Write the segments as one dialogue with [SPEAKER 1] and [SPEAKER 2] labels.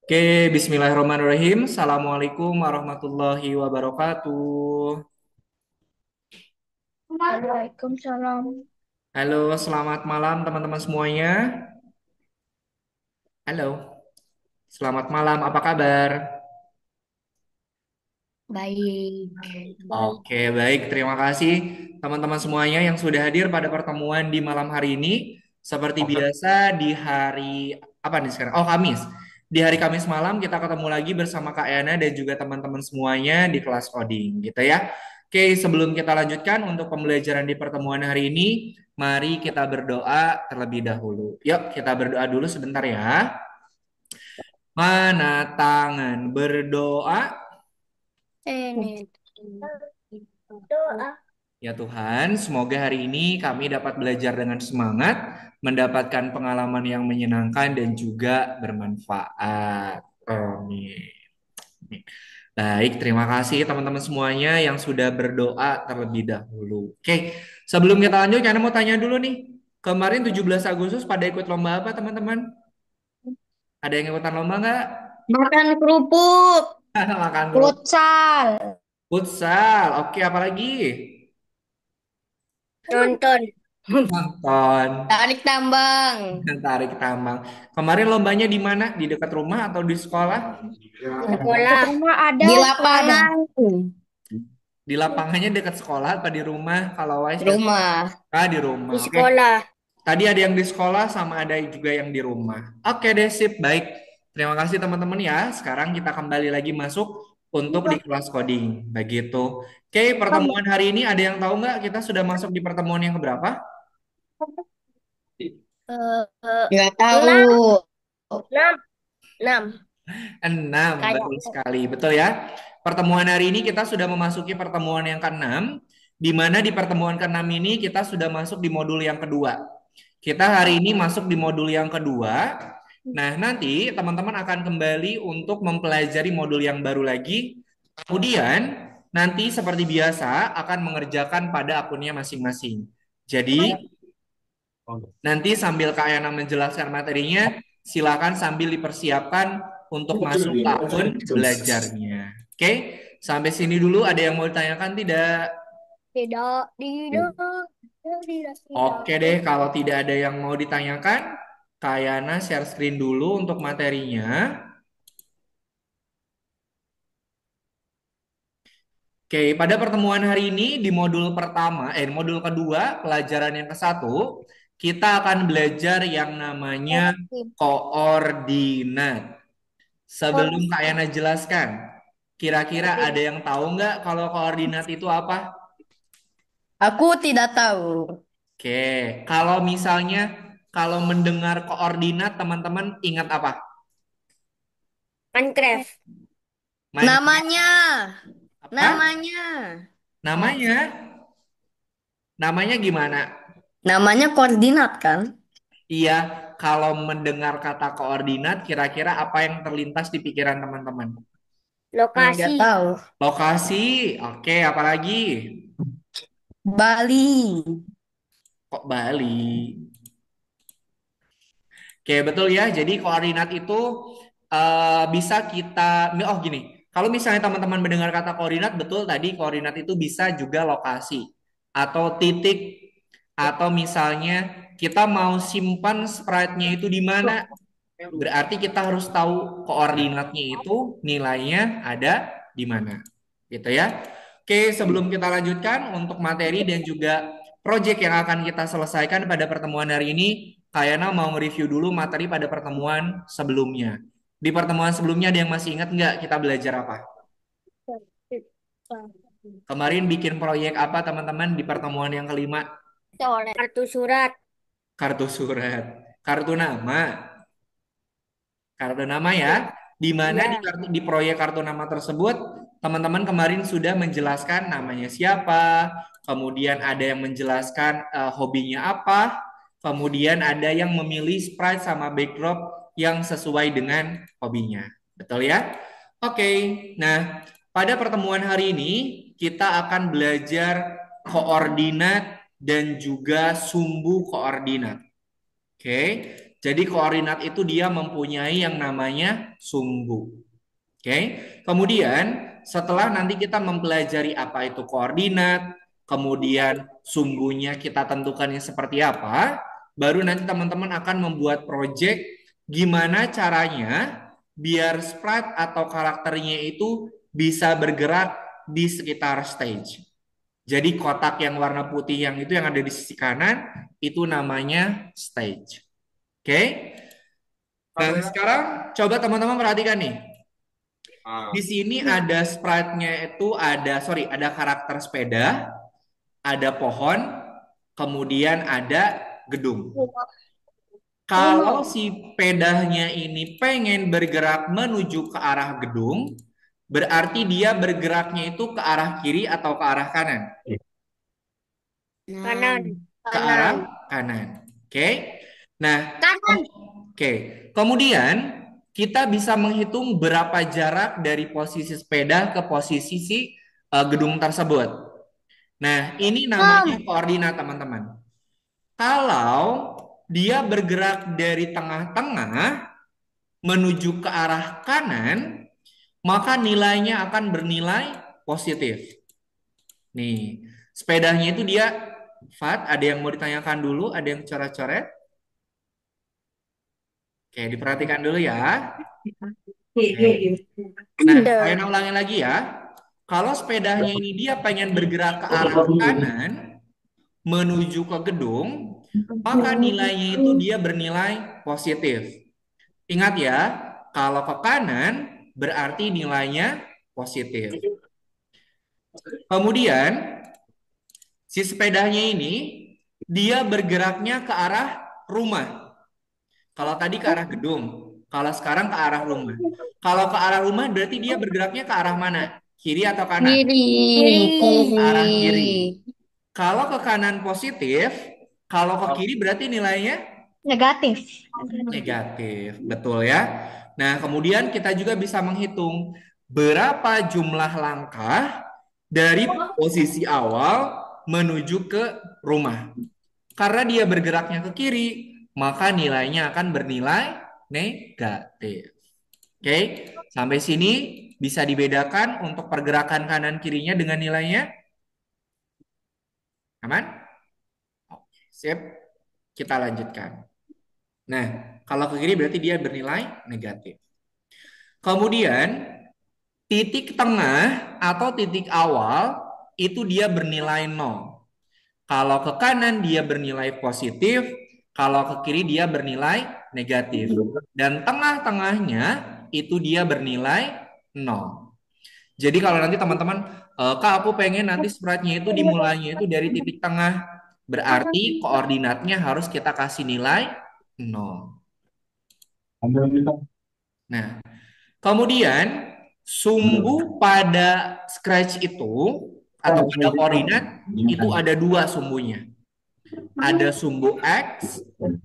[SPEAKER 1] Oke, bismillahirrahmanirrahim. Assalamualaikum warahmatullahi wabarakatuh.
[SPEAKER 2] Waalaikumsalam.
[SPEAKER 1] Halo, selamat malam teman-teman semuanya. Halo, selamat malam. Apa kabar?
[SPEAKER 2] Baik. Baik.
[SPEAKER 1] Oke, baik. Terima kasih teman-teman semuanya yang sudah hadir pada pertemuan di malam hari ini. Seperti biasa di hari apa nih sekarang? Oh, Kamis. Di hari Kamis malam kita ketemu lagi bersama Kak Yana dan juga teman-teman semuanya di kelas coding, gitu ya. Oke, sebelum kita lanjutkan untuk pembelajaran di pertemuan hari ini, mari kita berdoa terlebih dahulu. Yuk, kita berdoa dulu sebentar ya. Mana tangan berdoa?
[SPEAKER 2] Ini doa.
[SPEAKER 1] Ya Tuhan, semoga hari ini kami dapat belajar dengan semangat, mendapatkan pengalaman yang menyenangkan dan juga bermanfaat. Amin. Baik, terima kasih teman-teman semuanya yang sudah berdoa terlebih dahulu. Oke, sebelum kita lanjut, Yana mau tanya dulu nih. Kemarin 17 Agustus pada ikut lomba apa teman-teman? Ada yang ikutan lomba nggak?
[SPEAKER 2] Makan kerupuk.
[SPEAKER 1] Makan kerupuk.
[SPEAKER 2] Futsal.
[SPEAKER 1] Futsal. Oke, apalagi?
[SPEAKER 2] Nonton.
[SPEAKER 1] Nonton.
[SPEAKER 2] Tarik tambang.
[SPEAKER 1] Tarik tambang. Kemarin lombanya di mana? Di dekat rumah atau di sekolah?
[SPEAKER 2] Di sekolah. Rumah ada. Di lapangan.
[SPEAKER 1] Di lapangannya dekat sekolah apa di rumah? Kalau Wise
[SPEAKER 2] Di
[SPEAKER 1] dekat
[SPEAKER 2] rumah.
[SPEAKER 1] di rumah.
[SPEAKER 2] Di
[SPEAKER 1] Oke.
[SPEAKER 2] sekolah.
[SPEAKER 1] Tadi ada yang di sekolah sama ada juga yang di rumah. Oke deh, sip. Baik. Terima kasih teman-teman ya. Sekarang kita kembali lagi masuk untuk di kelas coding. Begitu. Oke, pertemuan hari ini ada yang tahu nggak kita sudah masuk di pertemuan yang keberapa?
[SPEAKER 2] Nggak tahu. Enam. Enam.
[SPEAKER 1] 6, betul
[SPEAKER 2] Kayak.
[SPEAKER 1] sekali. Betul ya. Pertemuan hari ini kita sudah memasuki pertemuan yang keenam, di mana di pertemuan keenam ini kita sudah masuk di modul yang kedua. Kita hari ini masuk di modul yang kedua. Nah, nanti teman-teman akan kembali untuk mempelajari modul yang baru lagi. Kemudian, nanti seperti biasa akan mengerjakan pada akunnya masing-masing. Jadi, nanti sambil Kak Yana menjelaskan materinya, silakan sambil dipersiapkan untuk masuk ke akun belajarnya. Oke, sampai sini dulu ada yang mau ditanyakan tidak?
[SPEAKER 2] Tidak. Tidak. Tidak.
[SPEAKER 1] Oke deh, kalau tidak ada yang mau ditanyakan, Kak Yana share screen dulu untuk materinya. Oke, pada pertemuan hari ini di modul pertama, modul kedua, pelajaran yang ke-1, kita akan belajar yang namanya koordinat. Sebelum Kak Yana jelaskan, kira-kira ada yang tahu nggak kalau koordinat itu apa?
[SPEAKER 2] Aku tidak tahu.
[SPEAKER 1] Oke, kalau misalnya kalau mendengar koordinat, teman-teman ingat apa?
[SPEAKER 2] Minecraft.
[SPEAKER 1] Minecraft
[SPEAKER 2] Namanya.
[SPEAKER 1] apa?
[SPEAKER 2] Namanya.
[SPEAKER 1] Namanya? Namanya gimana?
[SPEAKER 2] Namanya koordinat kan?
[SPEAKER 1] Iya, kalau mendengar kata koordinat, kira-kira apa yang terlintas di pikiran teman-teman?
[SPEAKER 2] Lokasi. Nggak tahu.
[SPEAKER 1] Lokasi, oke, apalagi?
[SPEAKER 2] Bali.
[SPEAKER 1] Kok Bali? Oke, betul ya. Jadi koordinat itu bisa kita, oh gini, kalau misalnya teman-teman mendengar kata koordinat, betul tadi koordinat itu bisa juga lokasi atau titik atau misalnya kita mau simpan sprite-nya itu di mana. Berarti kita harus tahu koordinatnya itu nilainya ada di mana. Gitu ya. Oke, sebelum kita lanjutkan untuk materi dan juga proyek yang akan kita selesaikan pada pertemuan hari ini, Kayana mau nge-review dulu materi pada pertemuan sebelumnya. Di pertemuan sebelumnya ada yang masih ingat nggak kita belajar apa? Kemarin bikin proyek apa teman-teman di pertemuan yang kelima?
[SPEAKER 2] Kartu surat.
[SPEAKER 1] Kartu surat. Kartu nama. Kartu nama ya, di mana di
[SPEAKER 2] Ya.
[SPEAKER 1] kartu di proyek kartu nama tersebut teman-teman kemarin sudah menjelaskan namanya siapa, kemudian ada yang menjelaskan hobinya apa, kemudian ada yang memilih sprite sama backdrop yang sesuai dengan hobinya. Betul ya? Oke. Nah, pada pertemuan hari ini kita akan belajar koordinat dan juga sumbu koordinat. Oke. Jadi koordinat itu dia mempunyai yang namanya sumbu. Oke. Kemudian setelah nanti kita mempelajari apa itu koordinat, kemudian sumbunya kita tentukannya seperti apa, baru nanti teman-teman akan membuat project gimana caranya biar sprite atau karakternya itu bisa bergerak di sekitar stage. Jadi kotak yang warna putih yang itu yang ada di sisi kanan itu namanya stage. Oke. Nah, sekarang coba teman-teman perhatikan nih. Di sini ada sprite-nya itu ada karakter sepeda, ada pohon, kemudian ada gedung. Kalau si pedanya ini pengen bergerak menuju ke arah gedung, berarti dia bergeraknya itu ke arah kiri atau ke arah kanan?
[SPEAKER 2] Kanan.
[SPEAKER 1] Ke arah kanan. Oke. Nah, oke. Kemudian kita bisa menghitung berapa jarak dari posisi sepeda ke posisi si gedung tersebut. Nah, ini namanya koordinat, teman-teman. Kalau dia bergerak dari tengah-tengah menuju ke arah kanan, maka nilainya akan bernilai positif. Nih, sepedanya itu dia, Fat, ada yang mau ditanyakan dulu? Ada yang coret-coret? Oke, diperhatikan dulu ya. Oke. Nah, saya ulangi lagi ya. Kalau sepedanya ini dia pengen bergerak ke arah kanan menuju ke gedung, maka nilainya itu dia bernilai positif. Ingat ya, kalau ke kanan berarti nilainya positif. Kemudian si sepedanya ini dia bergeraknya ke arah rumah. Kalau tadi ke arah gedung, kalau sekarang ke arah rumah. Kalau ke arah rumah berarti dia bergeraknya ke arah mana? Kiri atau kanan?
[SPEAKER 2] Kiri.
[SPEAKER 1] Arah kiri. Kalau ke kanan positif, kalau ke kiri berarti nilainya
[SPEAKER 2] Negatif.
[SPEAKER 1] negatif. Betul ya. Nah, kemudian kita juga bisa menghitung berapa jumlah langkah dari posisi awal menuju ke rumah. Karena dia bergeraknya ke kiri, maka nilainya akan bernilai negatif. Oke, sampai sini bisa dibedakan untuk pergerakan kanan kirinya dengan nilainya? Aman? Oke, sip. Kita lanjutkan. Nah, kalau ke kiri berarti dia bernilai negatif. Kemudian, titik tengah atau titik awal itu dia bernilai 0. Kalau ke kanan dia bernilai positif, kalau ke kiri dia bernilai negatif. Dan tengah-tengahnya itu dia bernilai 0. Jadi kalau nanti teman-teman, Kak aku pengen nanti sprite-nya itu dimulainya itu dari titik tengah. Berarti koordinatnya harus kita kasih nilai 0. Nah, kemudian sumbu pada Scratch itu atau pada koordinat itu ada dua sumbunya. Ada sumbu X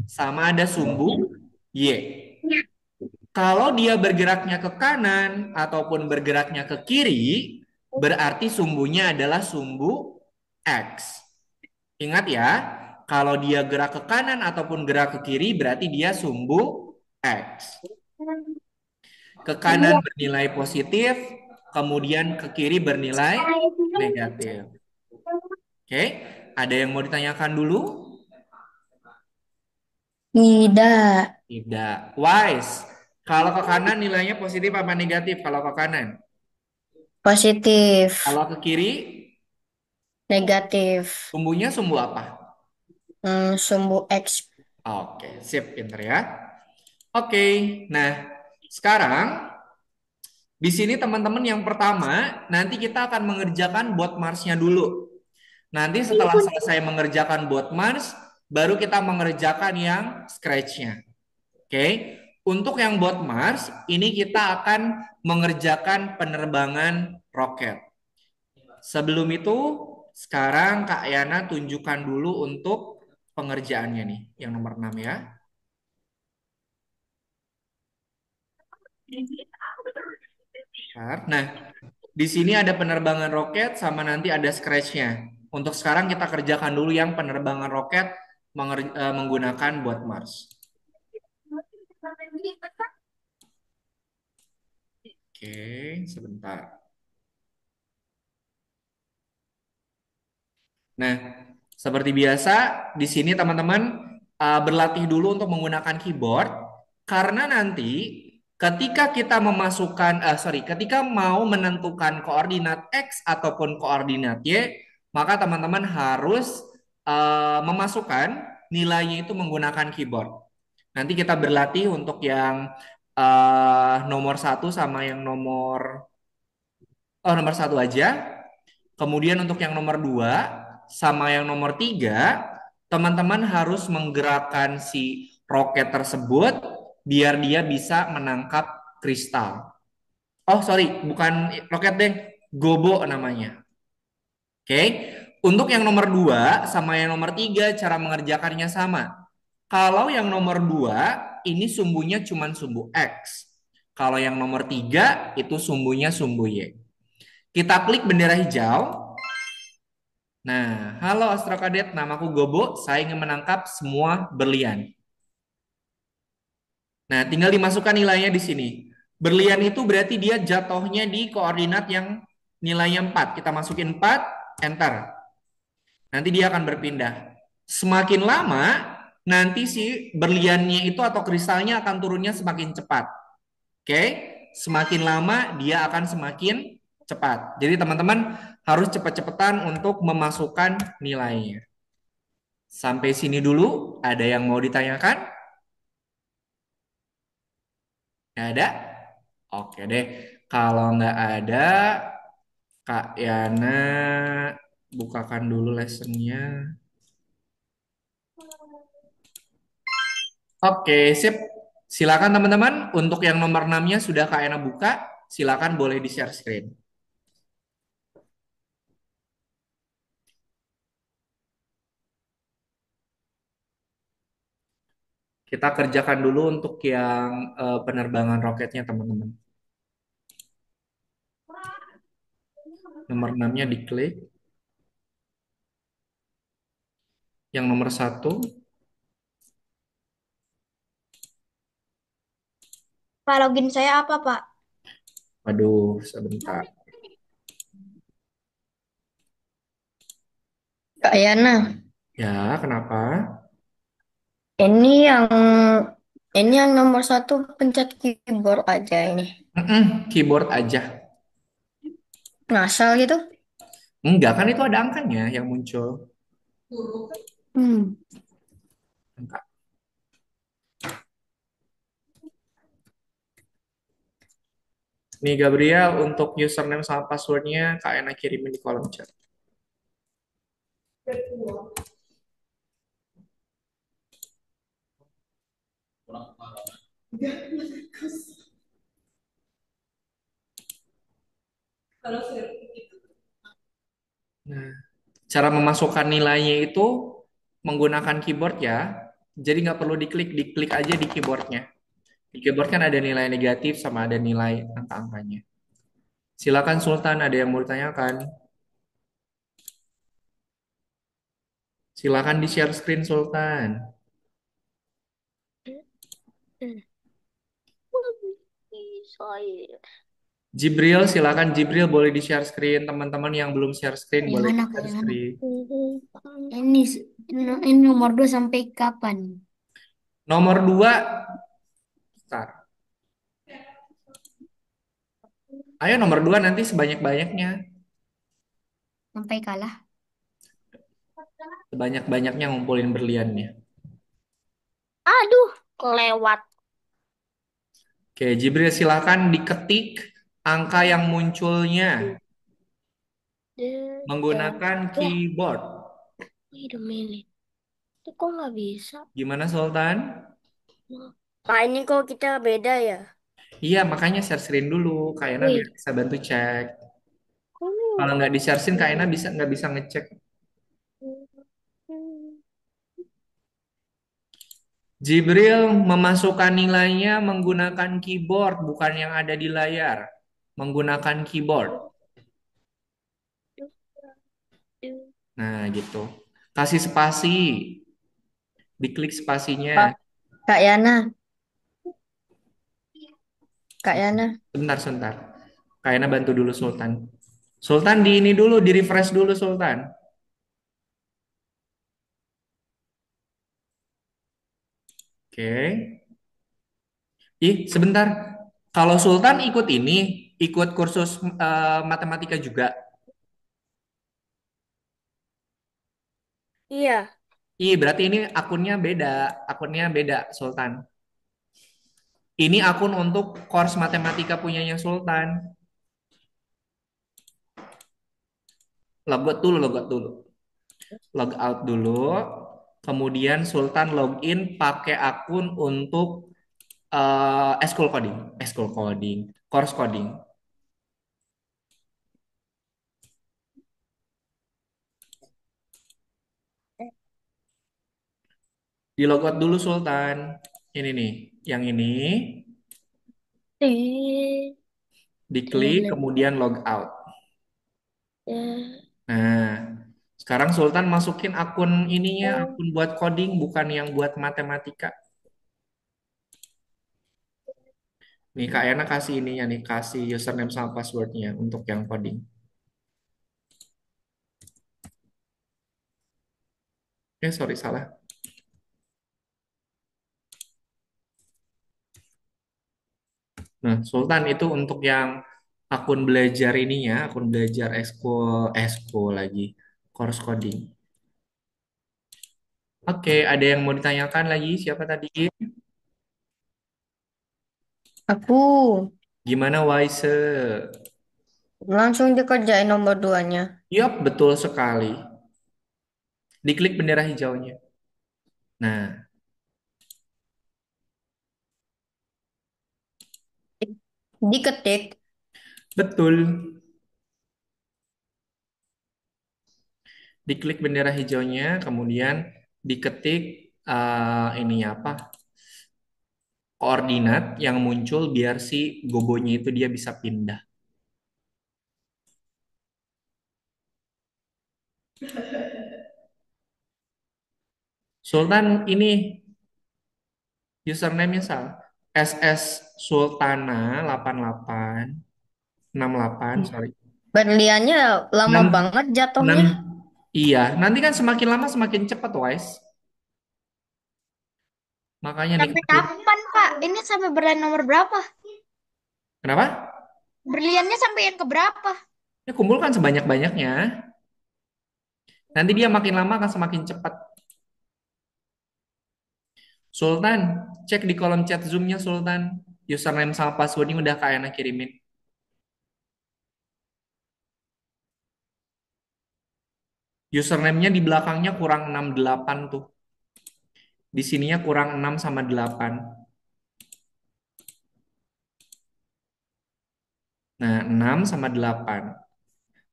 [SPEAKER 1] sama ada sumbu Y. Kalau dia bergeraknya ke kanan ataupun bergeraknya ke kiri, berarti sumbunya adalah sumbu X. Ingat ya, kalau dia gerak ke kanan ataupun gerak ke kiri, berarti dia sumbu X. Ke kanan bernilai positif, kemudian ke kiri bernilai negatif. Oke, ada yang mau ditanyakan dulu?
[SPEAKER 2] Tidak.
[SPEAKER 1] Tidak. Wise. Kalau ke kanan nilainya positif apa negatif kalau ke kanan?
[SPEAKER 2] Positif.
[SPEAKER 1] Kalau ke kiri,
[SPEAKER 2] Negatif.
[SPEAKER 1] sumbunya sumbu apa?
[SPEAKER 2] Sumbu X.
[SPEAKER 1] Oke, sip, pinter ya. Oke, nah sekarang di sini teman-teman yang pertama nanti kita akan mengerjakan bot Mars-nya dulu. Nanti setelah selesai mengerjakan bot Mars, baru kita mengerjakan yang Scratch-nya. Oke, untuk yang bot Mars ini kita akan mengerjakan penerbangan roket. Sebelum itu, sekarang Kak Yana tunjukkan dulu untuk pengerjaannya nih, yang nomor 6 ya. Nah, di sini ada penerbangan roket sama nanti ada scratch-nya. Untuk sekarang kita kerjakan dulu yang penerbangan roket menggunakan bot Mars. Oke, sebentar. Nah, seperti biasa, di sini teman-teman berlatih dulu untuk menggunakan keyboard karena nanti ketika kita memasukkan, ketika mau menentukan koordinat X ataupun koordinat Y, maka teman-teman harus memasukkan nilainya itu menggunakan keyboard. Nanti kita berlatih untuk yang nomor satu sama yang nomor satu aja. Kemudian untuk yang nomor dua sama yang nomor tiga, teman-teman harus menggerakkan si roket tersebut biar dia bisa menangkap kristal. Oh, sorry, bukan roket deh, gobo namanya. Oke, untuk yang nomor dua sama yang nomor tiga, cara mengerjakannya sama. Kalau yang nomor dua, ini sumbunya cuma sumbu X. Kalau yang nomor tiga, itu sumbunya sumbu Y. Kita klik bendera hijau. Nah, halo Astro Kadet, namaku Gobo. Saya ingin menangkap semua berlian. Nah, tinggal dimasukkan nilainya di sini. Berlian itu berarti dia jatuhnya di koordinat yang nilainya 4. Kita masukin 4, enter. Nanti dia akan berpindah. Semakin lama, nanti si berliannya itu atau kristalnya akan turunnya semakin cepat. Oke? Semakin lama, dia akan semakin cepat. Jadi teman-teman harus cepat-cepatan untuk memasukkan nilainya. Sampai sini dulu, ada yang mau ditanyakan? Nggak ada? Oke deh. Kalau nggak ada, Kak Yana bukakan dulu lessonnya. Oke, sip. Silakan teman-teman. Untuk yang nomor 6-nya sudah Kak Yana buka. Silakan boleh di-share screen. Kita kerjakan dulu untuk yang penerbangan roketnya teman-teman. Nomor 6-nya diklik. Yang nomor satu,
[SPEAKER 2] Pak, login saya apa, Pak?
[SPEAKER 1] waduh, sebentar.
[SPEAKER 3] Kak Yana,
[SPEAKER 1] Ya, kenapa?
[SPEAKER 3] ini yang ini yang nomor satu pencet keyboard aja ini.
[SPEAKER 1] Keyboard aja.
[SPEAKER 3] Ngasal gitu.
[SPEAKER 1] Enggak, kan itu ada angkanya yang muncul.
[SPEAKER 3] Hmm.
[SPEAKER 1] Angka. Nih Gabriel, untuk username sama passwordnya Kak Ena kirimin di kolom chat. Nah, cara memasukkan nilainya itu menggunakan keyboard ya. Jadi nggak perlu diklik, diklik aja di keyboardnya. Di keyboard kan ada nilai negatif sama ada nilai angka-angkanya. Silakan Sultan, ada yang mau ditanyakan? Silakan di share screen Sultan. Jibril, silakan Jibril boleh di share screen. Teman-teman yang belum share screen boleh di
[SPEAKER 3] Yana, Kak
[SPEAKER 1] share
[SPEAKER 3] Yana.
[SPEAKER 1] screen.
[SPEAKER 3] Ini ini nomor 2 sampai kapan?
[SPEAKER 1] Nomor 2, start. Ayo nomor 2 nanti sebanyak-banyaknya.
[SPEAKER 3] Sampai kalah.
[SPEAKER 1] Sebanyak-banyaknya ngumpulin berliannya.
[SPEAKER 2] Aduh, kelewat.
[SPEAKER 1] Oke, Jibril silakan diketik angka yang munculnya menggunakan
[SPEAKER 2] Wah,
[SPEAKER 1] keyboard.
[SPEAKER 2] wait a minute. Itu kok nggak bisa?
[SPEAKER 1] Gimana Sultan?
[SPEAKER 2] Pak, ini kok kita beda ya?
[SPEAKER 1] Iya, makanya share screen dulu. Kak Ena biar
[SPEAKER 2] Wih,
[SPEAKER 1] bisa bantu cek.
[SPEAKER 2] kok ini
[SPEAKER 1] Kalau nggak di share screen, Kak Ena bisa nggak bisa ngecek. Jibril memasukkan nilainya menggunakan keyboard, bukan yang ada di layar. Menggunakan keyboard. Nah, gitu. Kasih spasi. Diklik spasinya.
[SPEAKER 3] Kak Yana, Kak Yana.
[SPEAKER 1] Sebentar, sebentar. Kayaknya bantu dulu Sultan. Sultan di ini dulu, di refresh dulu Sultan. Oke. Ih, sebentar. Kalau Sultan ikut ini, ikut kursus matematika juga.
[SPEAKER 2] Iya.
[SPEAKER 1] Ih, berarti ini akunnya beda Sultan. Ini akun untuk course matematika punyanya Sultan. Logout dulu. Log out dulu. Kemudian Sultan login pakai akun untuk school coding, course coding. Di logout dulu Sultan. Ini nih, yang ini
[SPEAKER 3] Eh,
[SPEAKER 1] diklik
[SPEAKER 3] ini,
[SPEAKER 1] kemudian log out.
[SPEAKER 3] ya.
[SPEAKER 1] Nah, sekarang Sultan masukin akun ininya, akun buat coding bukan yang buat matematika. Nih Kak Ena kasih ininya nih, kasih username sama passwordnya untuk yang coding. Sorry salah. Nah, Sultan itu untuk yang akun belajar ininya, akun belajar eskul lagi, course coding. Oke, ada yang mau ditanyakan lagi? Siapa tadi?
[SPEAKER 3] Aku
[SPEAKER 1] Gimana Wise?
[SPEAKER 3] langsung dikerjain nomor duanya.
[SPEAKER 1] Yup, betul sekali. Diklik bendera hijaunya. Nah,
[SPEAKER 3] Diketik.
[SPEAKER 1] betul. Diklik bendera hijaunya, kemudian diketik ini apa? Koordinat yang muncul biar si gobonya itu dia bisa pindah. Sultan ini username-nya salah. SS Sultana 88 68 sorry.
[SPEAKER 3] Berliannya lama
[SPEAKER 1] 6
[SPEAKER 3] banget
[SPEAKER 1] 6
[SPEAKER 3] jatuhnya.
[SPEAKER 1] iya, nanti kan semakin lama semakin cepat, Wise. Makanya
[SPEAKER 2] Sampai
[SPEAKER 1] nikmatin.
[SPEAKER 2] kapan, Kak? Ini sampai berlian nomor berapa?
[SPEAKER 1] Kenapa?
[SPEAKER 2] Berliannya sampai yang keberapa?
[SPEAKER 1] Ya kumpulkan sebanyak-banyaknya. Nanti dia makin lama akan semakin cepat. Sultan, cek di kolom chat Zoom-nya Sultan. Username sama passwordnya udah Kak Yana kirimin. Username-nya di belakangnya kurang 68 tuh. Di sininya kurang 6 sama 8. Nah, 6 sama 8.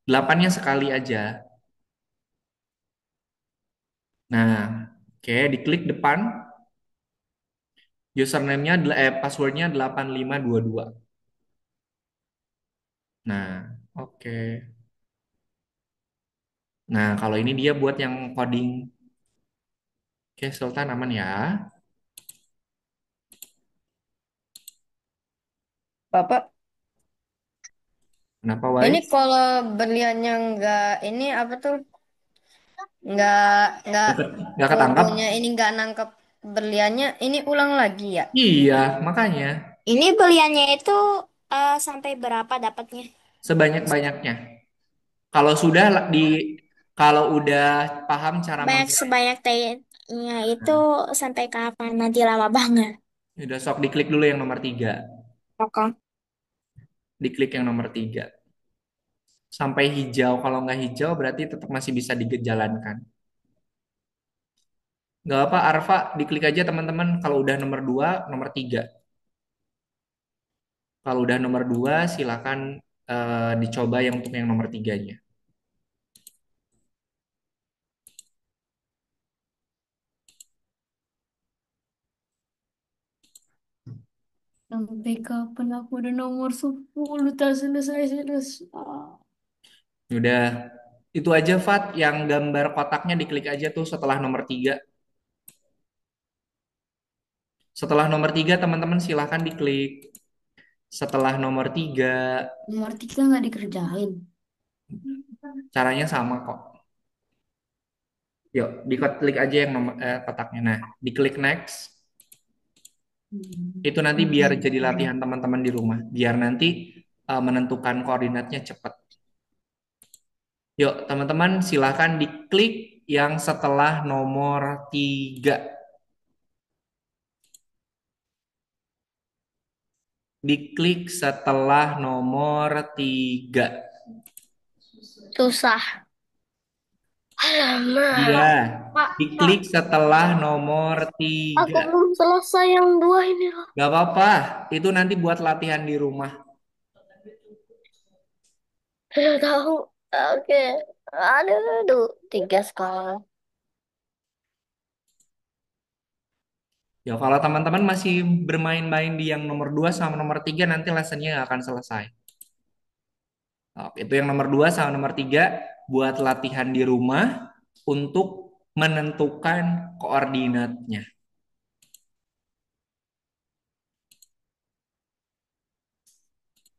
[SPEAKER 1] 8-nya sekali aja. Nah, oke, diklik depan. Username-nya, passwordnya 8522. Nah, oke. Nah, kalau ini dia buat yang coding. Oke, Sultan aman ya.
[SPEAKER 3] Bapak,
[SPEAKER 1] Kenapa,
[SPEAKER 3] ini
[SPEAKER 1] Wise?
[SPEAKER 3] kalau berliannya nggak ini apa tuh? Nggak nggak
[SPEAKER 1] Nggak ketangkap?
[SPEAKER 3] gogonya ini nggak nangkep berliannya. Ini ulang lagi ya?
[SPEAKER 1] Iya, makanya.
[SPEAKER 2] Ini beliannya itu sampai berapa dapatnya?
[SPEAKER 1] Sebanyak-banyaknya. Kalau sudah kalau udah paham cara menggerak,
[SPEAKER 2] Sebanyak T-nya itu sampai kapan? Nanti lama banget.
[SPEAKER 1] udah sok diklik dulu yang nomor 3.
[SPEAKER 2] Oke.
[SPEAKER 1] Diklik yang nomor 3. Sampai hijau. Kalau nggak hijau berarti tetap masih bisa dijalankan. Nggak apa, Arfa, diklik aja teman-teman. Kalau udah nomor 2, nomor 3. Kalau udah nomor 2, silakan dicoba yang untuk yang nomor 3-nya.
[SPEAKER 3] Sampai kapan aku udah nomor 10 tak selesai-selesai.
[SPEAKER 1] Udah, itu aja Fat, yang gambar kotaknya diklik aja tuh setelah nomor 3. Setelah nomor 3, teman-teman silahkan diklik. setelah nomor 3.
[SPEAKER 3] Nomor 3 nggak dikerjain.
[SPEAKER 1] Caranya sama kok. Yuk, diklik aja yang nomor kotaknya. Nah, diklik next. Itu nanti biar jadi latihan teman-teman di rumah. Biar nanti menentukan koordinatnya cepat. Yuk, teman-teman silahkan diklik yang setelah nomor 3. Diklik setelah nomor 3.
[SPEAKER 3] Susah.
[SPEAKER 1] Iya,
[SPEAKER 3] Alamak.
[SPEAKER 2] Kak, Kak,
[SPEAKER 1] diklik setelah nomor
[SPEAKER 3] Aku
[SPEAKER 1] 3.
[SPEAKER 3] belum selesai yang dua ini loh.
[SPEAKER 1] Gak apa-apa, itu nanti buat latihan di rumah.
[SPEAKER 3] Tidak tahu. Oke. Aduh, aduh. Tiga sekarang.
[SPEAKER 1] Ya, kalau teman-teman masih bermain-main di yang nomor 2 sama nomor 3 nanti lessonnya nggak akan selesai. Oh, itu yang nomor 2 sama nomor 3 buat latihan di rumah untuk menentukan koordinatnya.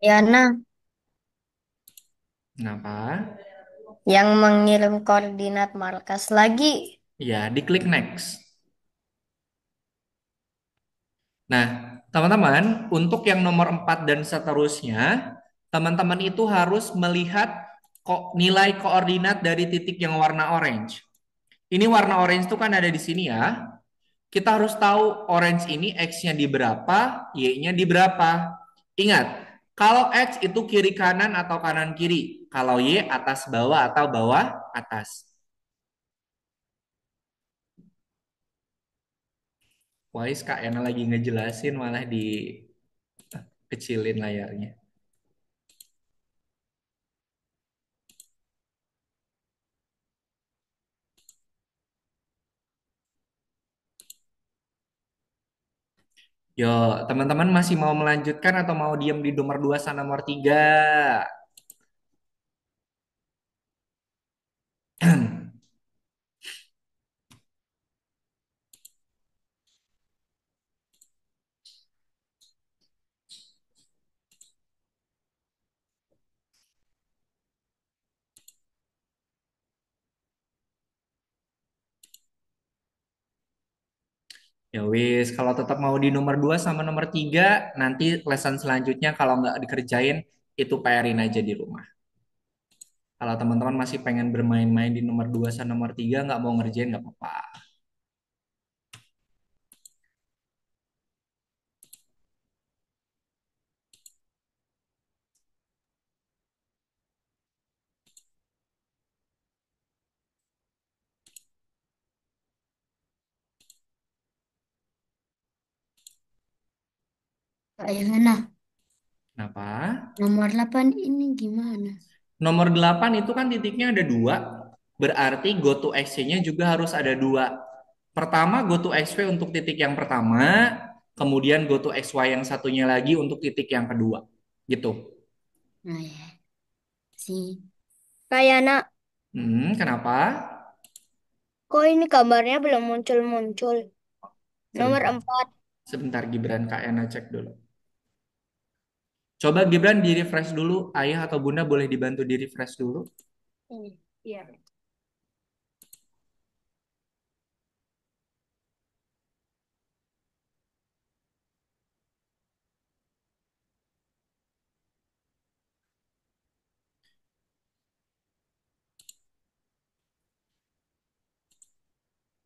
[SPEAKER 3] Yana,
[SPEAKER 1] Kenapa?
[SPEAKER 3] yang mengirim koordinat markas lagi.
[SPEAKER 1] Ya, diklik next. Nah, teman-teman, untuk yang nomor 4 dan seterusnya, teman-teman itu harus melihat kok nilai koordinat dari titik yang warna orange. Ini warna orange itu kan ada di sini ya. Kita harus tahu orange ini X-nya di berapa, Y-nya di berapa. Ingat, kalau X itu kiri kanan atau kanan kiri. Kalau Y atas bawah atau bawah atas. Wais Kak Ena lagi ngejelasin malah dikecilin layarnya. Yo, teman-teman masih mau melanjutkan atau mau diam di nomor 2 sama nomor 3? Ya wis, kalau tetap mau di nomor 2 sama nomor 3, nanti lesson selanjutnya kalau nggak dikerjain, itu PR-in aja di rumah. Kalau teman-teman masih pengen bermain-main di nomor 2 sama nomor 3, nggak mau ngerjain, nggak apa-apa.
[SPEAKER 3] Kak Yana,
[SPEAKER 1] Kenapa?
[SPEAKER 3] nomor 8 ini gimana?
[SPEAKER 1] Nomor 8 itu kan titiknya ada dua, berarti go to X-nya juga harus ada dua. Pertama go to XY untuk titik yang pertama, kemudian go to XY yang satunya lagi untuk titik yang kedua. Gitu.
[SPEAKER 3] Nah ya, sih. Kak Yana,
[SPEAKER 1] Kenapa?
[SPEAKER 3] kok ini kabarnya belum muncul-muncul? Nomor
[SPEAKER 1] Sebentar.
[SPEAKER 3] 4.
[SPEAKER 1] Sebentar Gibran, Kak Ena cek dulu. Coba Gibran di refresh dulu, ayah atau bunda boleh dibantu di refresh dulu.
[SPEAKER 3] Ini. Iya.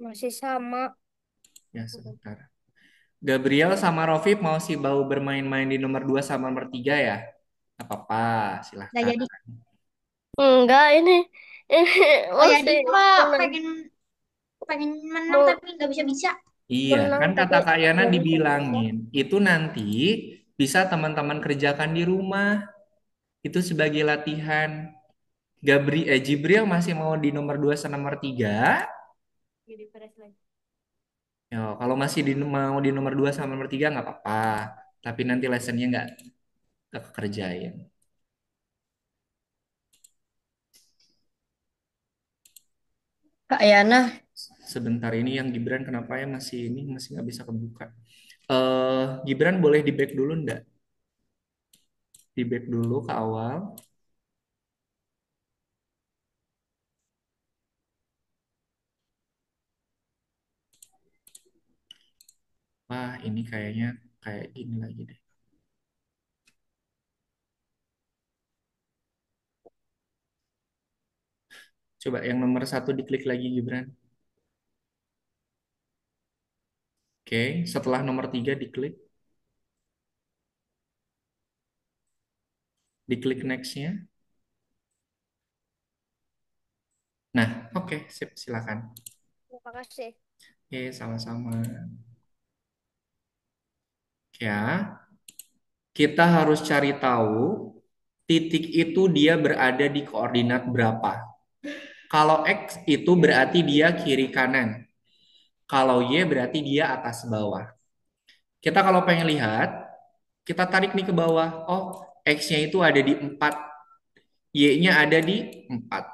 [SPEAKER 3] Masih sama.
[SPEAKER 1] Ya sebentar. Gabriel sama Rofif mau sih bau bermain-main di nomor 2 sama nomor 3 ya? Apa-apa,
[SPEAKER 2] nggak
[SPEAKER 1] silahkan.
[SPEAKER 2] jadi.
[SPEAKER 3] Enggak, ini
[SPEAKER 2] Oh jadi
[SPEAKER 3] masih
[SPEAKER 2] kok
[SPEAKER 3] menang.
[SPEAKER 2] pengen pengen menang
[SPEAKER 3] Mau
[SPEAKER 2] tapi nggak bisa bisa.
[SPEAKER 1] Iya,
[SPEAKER 3] menang
[SPEAKER 1] kan
[SPEAKER 3] tapi
[SPEAKER 1] kata Kak Yana
[SPEAKER 3] nggak bisa.
[SPEAKER 1] dibilangin, itu nanti bisa teman-teman kerjakan di rumah. Itu sebagai latihan. Jibril masih mau di nomor 2 sama nomor 3.
[SPEAKER 3] Jadi peres lagi.
[SPEAKER 1] Ya, kalau masih mau di nomor 2 sama nomor 3 nggak apa-apa. Tapi nanti lessonnya nggak kekerjain.
[SPEAKER 3] Kak Yana,
[SPEAKER 1] Sebentar ini yang Gibran kenapa ya masih nggak bisa kebuka. Gibran boleh di back dulu nggak? Di back dulu ke awal. Wah, ini kayaknya kayak gini lagi deh. Coba yang nomor satu diklik lagi, Gibran. Oke, setelah nomor tiga diklik. Diklik next-nya. Nah, oke, sip, silakan.
[SPEAKER 2] Terima kasih.
[SPEAKER 1] Oke, sama-sama. Ya, kita harus cari tahu titik itu dia berada di koordinat berapa. Kalau X itu berarti dia kiri kanan. Kalau Y berarti dia atas bawah. Kita kalau pengen lihat, kita tarik nih ke bawah. Oh, X-nya itu ada di 4, Y-nya ada di 4.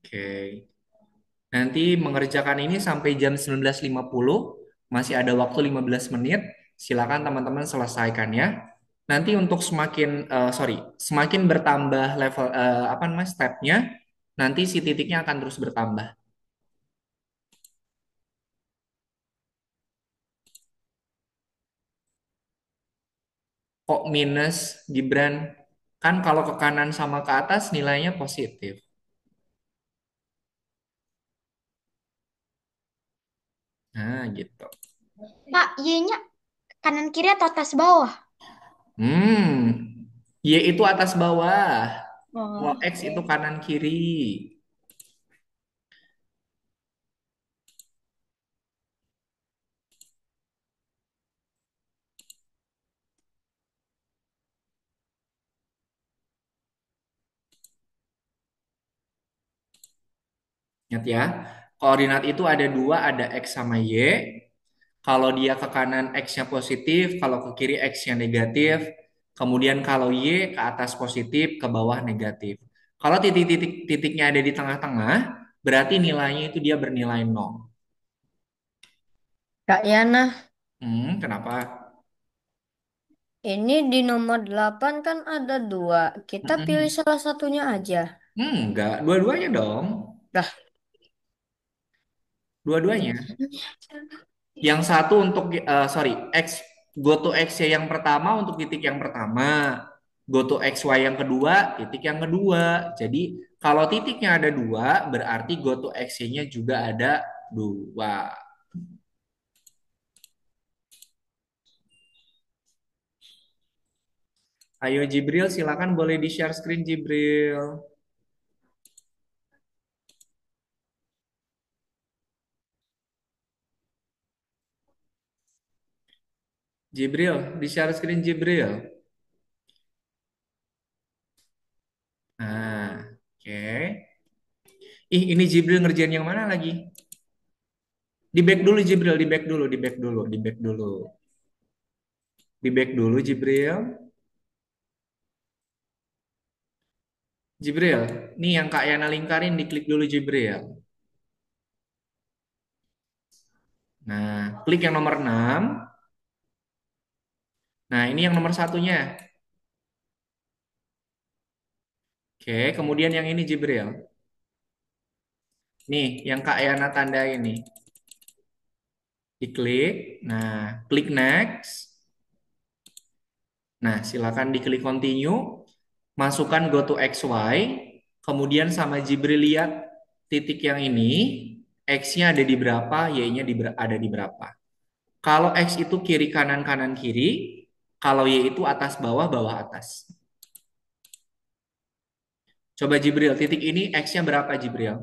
[SPEAKER 1] Oke. Nanti mengerjakan ini sampai jam 19.50. Masih ada waktu 15 menit. Silakan teman-teman selesaikan ya. Nanti untuk semakin bertambah level apa namanya stepnya, nanti si titiknya akan terus bertambah. Kok minus, Gibran? Kan kalau ke kanan sama ke atas nilainya positif. Nah, gitu.
[SPEAKER 2] Pak, Y-nya kanan kiri atau atas bawah?
[SPEAKER 1] Y itu atas bawah. Kalau
[SPEAKER 2] Oh,
[SPEAKER 1] X itu kanan kiri. Ingat ya, koordinat itu ada dua, ada X sama Y. Kalau dia ke kanan X-nya positif, kalau ke kiri X-nya negatif. Kemudian kalau Y ke atas positif, ke bawah negatif. Kalau titiknya ada di tengah-tengah, berarti nilainya itu dia bernilai nol.
[SPEAKER 3] Kak Yana,
[SPEAKER 1] Kenapa?
[SPEAKER 3] ini di nomor 8 kan ada dua. Kita pilih
[SPEAKER 1] Mm-mm.
[SPEAKER 3] salah satunya aja.
[SPEAKER 1] Enggak, dua-duanya dong.
[SPEAKER 3] Dah.
[SPEAKER 1] Dua-duanya. Yang satu untuk go to X yang pertama untuk titik yang pertama, go to XY yang kedua, titik yang kedua. Jadi kalau titiknya ada dua, berarti go to X-nya juga ada dua. Ayo Jibril, silakan boleh di-share screen Jibril. Jibril, di-share screen Jibril. Nah, oke. Ih, ini Jibril ngerjain yang mana lagi? Di back dulu Jibril, di back dulu, di back dulu, di back dulu. Di back dulu Jibril. Jibril, nih yang Kak Yana lingkarin diklik dulu Jibril. Nah, klik yang nomor 6. Nah, ini yang nomor satunya. Oke, kemudian yang ini Jibril. Nih, yang Kak Yana tanda ini. Diklik. Nah, klik next. Nah, silakan diklik continue. Masukkan go to XY. Kemudian sama Jibril lihat titik yang ini. X-nya ada di berapa, Y-nya ada di berapa. Kalau X itu kiri kanan kanan kiri, kalau Y itu atas bawah bawah atas. Coba Jibril, titik ini X-nya berapa Jibril?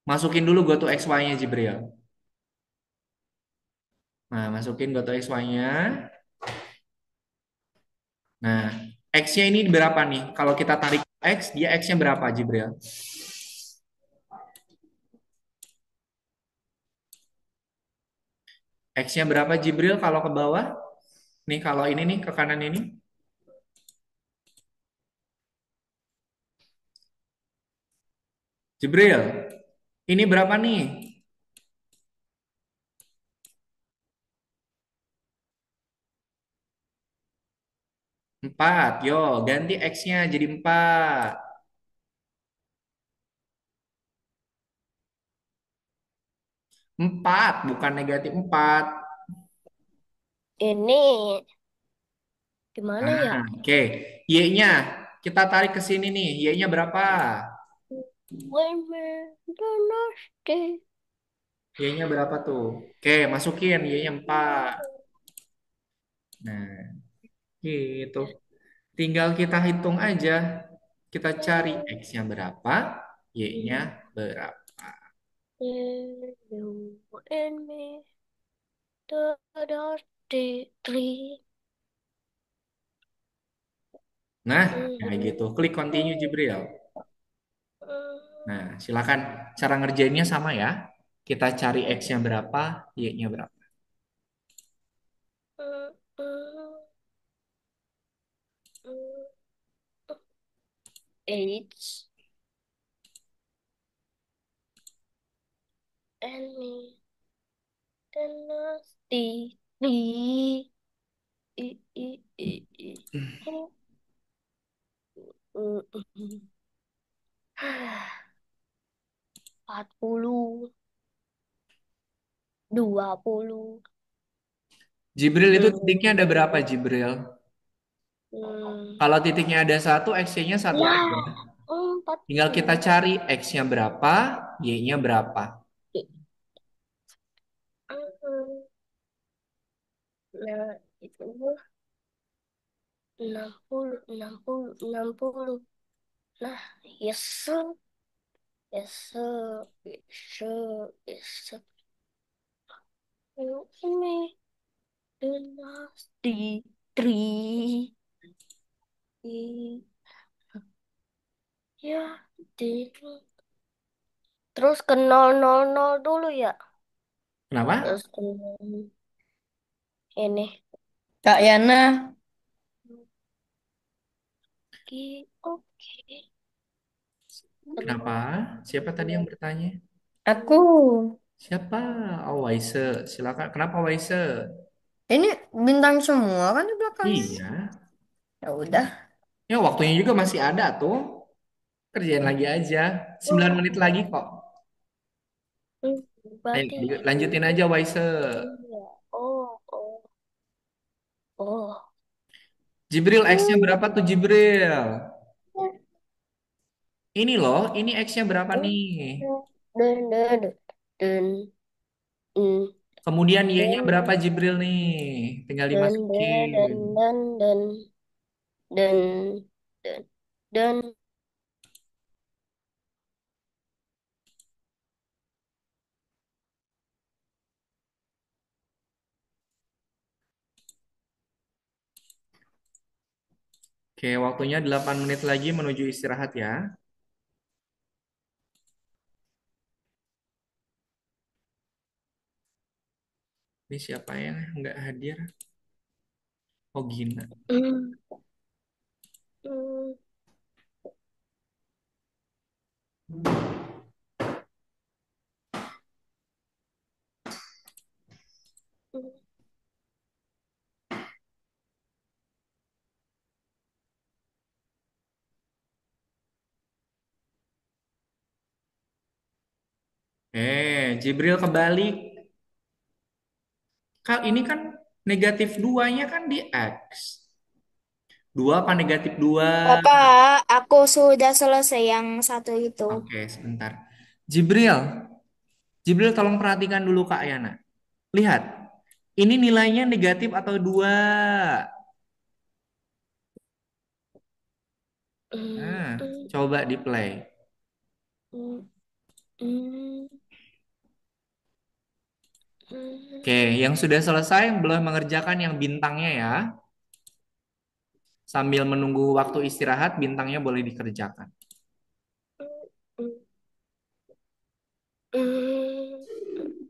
[SPEAKER 1] Masukin dulu go to XY-nya Jibril. Nah, masukin go to XY-nya. Nah, X-nya ini berapa nih? Kalau kita tarik X, dia X-nya berapa Jibril? X-nya berapa Jibril kalau ke bawah? Nih kalau ini nih ke kanan ini. Jibril, ini berapa nih? 4. Yo, ganti X-nya jadi 4. 4, bukan negatif 4.
[SPEAKER 3] Ini gimana ya?
[SPEAKER 1] Nah, oke. Y-nya, kita tarik ke sini nih. Y-nya berapa?
[SPEAKER 3] Women don't stay.
[SPEAKER 1] Y-nya berapa tuh? Oke, masukin Y-nya 4. Nah, gitu. Tinggal kita hitung aja. Kita cari X-nya berapa, Y-nya berapa.
[SPEAKER 3] You and me, the three.
[SPEAKER 1] Nah, kayak gitu. Klik continue Jibril. Nah, silakan. Cara ngerjainnya sama ya. Kita cari X-nya berapa, Y-nya berapa.
[SPEAKER 3] H and me, the three. I. 40, 20.
[SPEAKER 1] Jibril itu titiknya ada berapa Jibril?
[SPEAKER 3] Hmm.
[SPEAKER 1] Kalau titiknya ada satu, X-nya satu aja.
[SPEAKER 3] Wah, 40.
[SPEAKER 1] Tinggal kita cari X-nya berapa, Y-nya berapa.
[SPEAKER 3] Nah, itu 60, 60, 60. Nah, yes, yes, yes, yes. You and me, the nasty tree. Ya, di. Terus ke 000 dulu ya.
[SPEAKER 1] Kenapa?
[SPEAKER 3] Terus ke ini. Kak Yana. Oke, oke.
[SPEAKER 1] Kenapa? Siapa tadi yang bertanya?
[SPEAKER 3] Aku.
[SPEAKER 1] Siapa? Oh, Waise. Silakan. Kenapa Waise?
[SPEAKER 3] Ini bintang semua kan di belakangnya.
[SPEAKER 1] Iya.
[SPEAKER 3] Ya udah.
[SPEAKER 1] Ya, waktunya juga masih ada tuh. Kerjain lagi aja. 9 menit lagi kok.
[SPEAKER 3] Hmm,
[SPEAKER 1] Ayo,
[SPEAKER 3] berarti
[SPEAKER 1] lanjutin aja Waise.
[SPEAKER 3] iya. Oh, oh, oh.
[SPEAKER 1] Jibril, X-nya
[SPEAKER 3] Hmm.
[SPEAKER 1] berapa tuh Jibril? Ini loh, ini X-nya berapa nih?
[SPEAKER 3] Dan, dan, dan, dan,
[SPEAKER 1] Kemudian Y-nya
[SPEAKER 3] dan,
[SPEAKER 1] berapa Jibril nih? Tinggal
[SPEAKER 3] dan, dan,
[SPEAKER 1] dimasukin.
[SPEAKER 3] dan, dan, dan, dan.
[SPEAKER 1] Oke, waktunya 8 menit lagi menuju istirahat ya. Ini siapa yang nggak hadir? Oh, Gina.
[SPEAKER 3] Hmm, hmm, hmm.
[SPEAKER 1] Jibril kebalik. Kak, ini kan negatif duanya kan di X. Dua apa negatif dua?
[SPEAKER 2] Kakak, aku sudah selesai yang satu itu.
[SPEAKER 1] Oke, sebentar. Jibril, Jibril tolong perhatikan dulu Kak Yana. Lihat, ini nilainya negatif atau dua?
[SPEAKER 3] Hmm,
[SPEAKER 1] Nah,
[SPEAKER 3] hmm,
[SPEAKER 1] coba di play.
[SPEAKER 3] hmm, hmm, hmm,
[SPEAKER 1] Oke, yang sudah selesai belum mengerjakan yang bintangnya ya. Sambil menunggu waktu istirahat, bintangnya boleh dikerjakan.
[SPEAKER 3] hmm, hmm,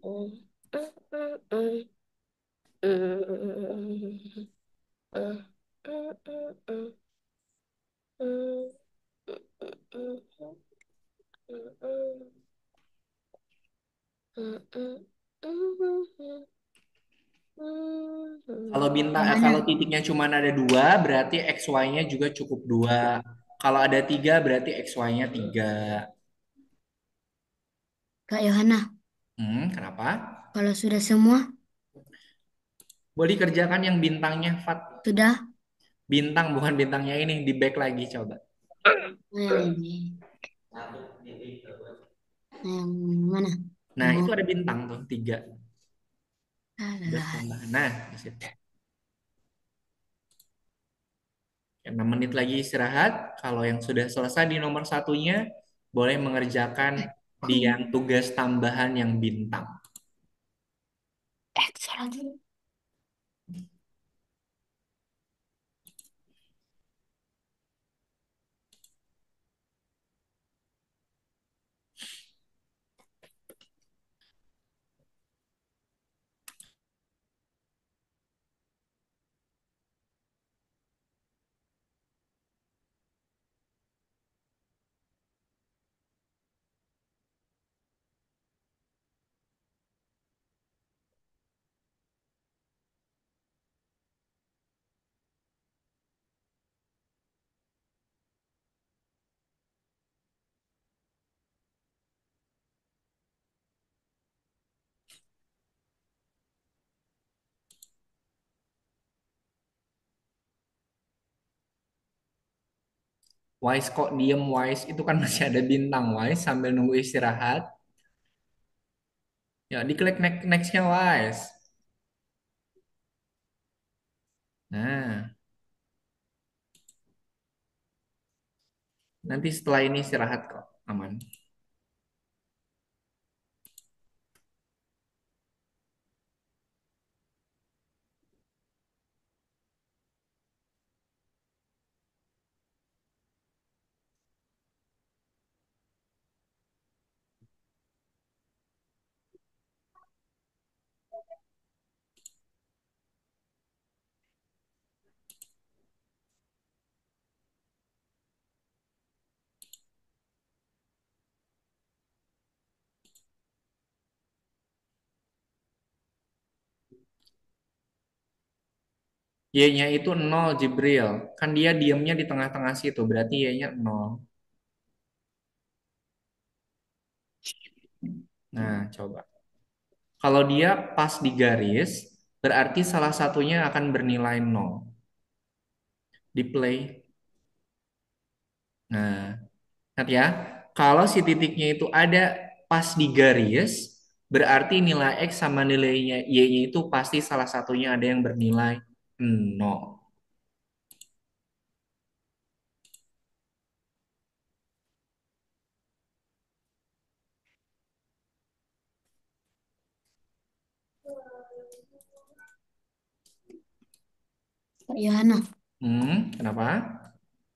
[SPEAKER 3] hmm, hmm, hmm, hmm. Mm, mm, mm, mm, mm, mm, mm, mm, mm, mm,
[SPEAKER 1] Kalau bintang,
[SPEAKER 3] Yang mana?
[SPEAKER 1] kalau titiknya cuma ada dua, berarti XY-nya juga cukup dua. Kalau ada tiga, berarti XY-nya tiga.
[SPEAKER 3] Kak Yohana,
[SPEAKER 1] Kenapa?
[SPEAKER 3] kalau sudah semua,
[SPEAKER 1] Boleh kerjakan yang bintangnya, Fat.
[SPEAKER 3] sudah.
[SPEAKER 1] Bintang, bukan bintangnya ini. Di back lagi, coba.
[SPEAKER 3] Yang ini, yang mana?
[SPEAKER 1] Nah, itu
[SPEAKER 3] Oh,
[SPEAKER 1] ada bintang tuh, tiga. Tugas
[SPEAKER 3] alah.
[SPEAKER 1] tambahan. Nah, di situ. 6 menit lagi istirahat. Kalau yang sudah selesai di nomor satunya, boleh mengerjakan di
[SPEAKER 3] Kok
[SPEAKER 1] yang tugas tambahan yang bintang.
[SPEAKER 3] salah dulu.
[SPEAKER 1] Wise kok diem Wise itu kan masih ada bintang Wise sambil nunggu istirahat. Ya diklik nextnya Wise. Nah, nanti setelah ini istirahat kok aman. Y-nya itu nol Jibril. Kan dia diemnya di tengah-tengah situ, berarti Y-nya nol. Nah, coba. Kalau dia pas di garis, berarti salah satunya akan bernilai nol. Di play. Nah, ingat ya, kalau si titiknya itu ada pas di garis, berarti nilai X sama nilainya Y-nya itu pasti salah satunya ada yang bernilai nol.
[SPEAKER 3] Kak Yohana,
[SPEAKER 1] Kenapa?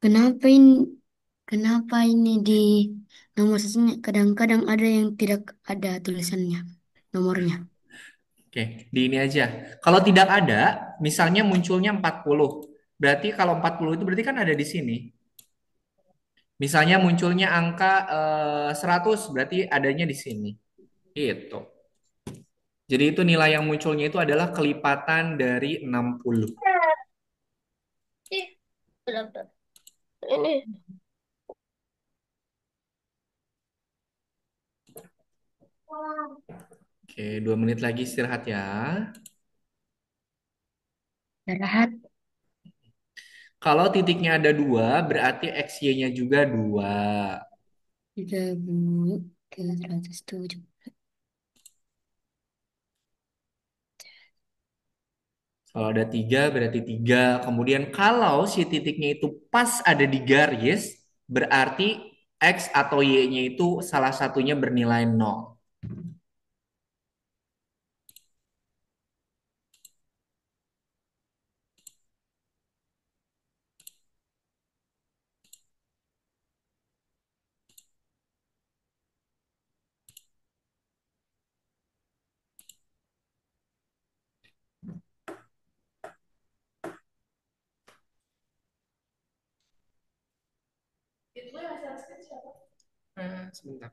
[SPEAKER 3] kenapa ini, kenapa ini di nomor satunya kadang-kadang ada yang tidak ada tulisannya, nomornya.
[SPEAKER 1] Oke, di ini aja. Kalau tidak ada, misalnya munculnya 40. Berarti kalau 40 itu berarti kan ada di sini. Misalnya munculnya angka 100, berarti adanya di sini. Itu. Jadi itu nilai yang munculnya itu adalah kelipatan dari 60.
[SPEAKER 3] Ih, ini.
[SPEAKER 1] Oke, 2 menit lagi istirahat ya.
[SPEAKER 3] Istirahat.
[SPEAKER 1] Kalau titiknya ada dua, berarti XY-nya juga dua.
[SPEAKER 3] 3.307.
[SPEAKER 1] Kalau ada tiga, berarti tiga. Kemudian kalau si titiknya itu pas ada di garis, berarti X atau Y-nya itu salah satunya bernilai nol. Sebentar.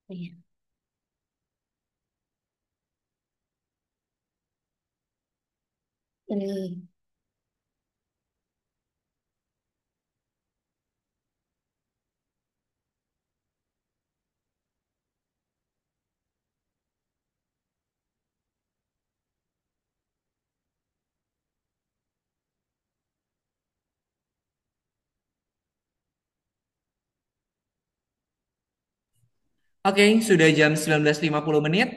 [SPEAKER 3] Iya. Ini.
[SPEAKER 1] Oke, sudah jam 19.50 menit.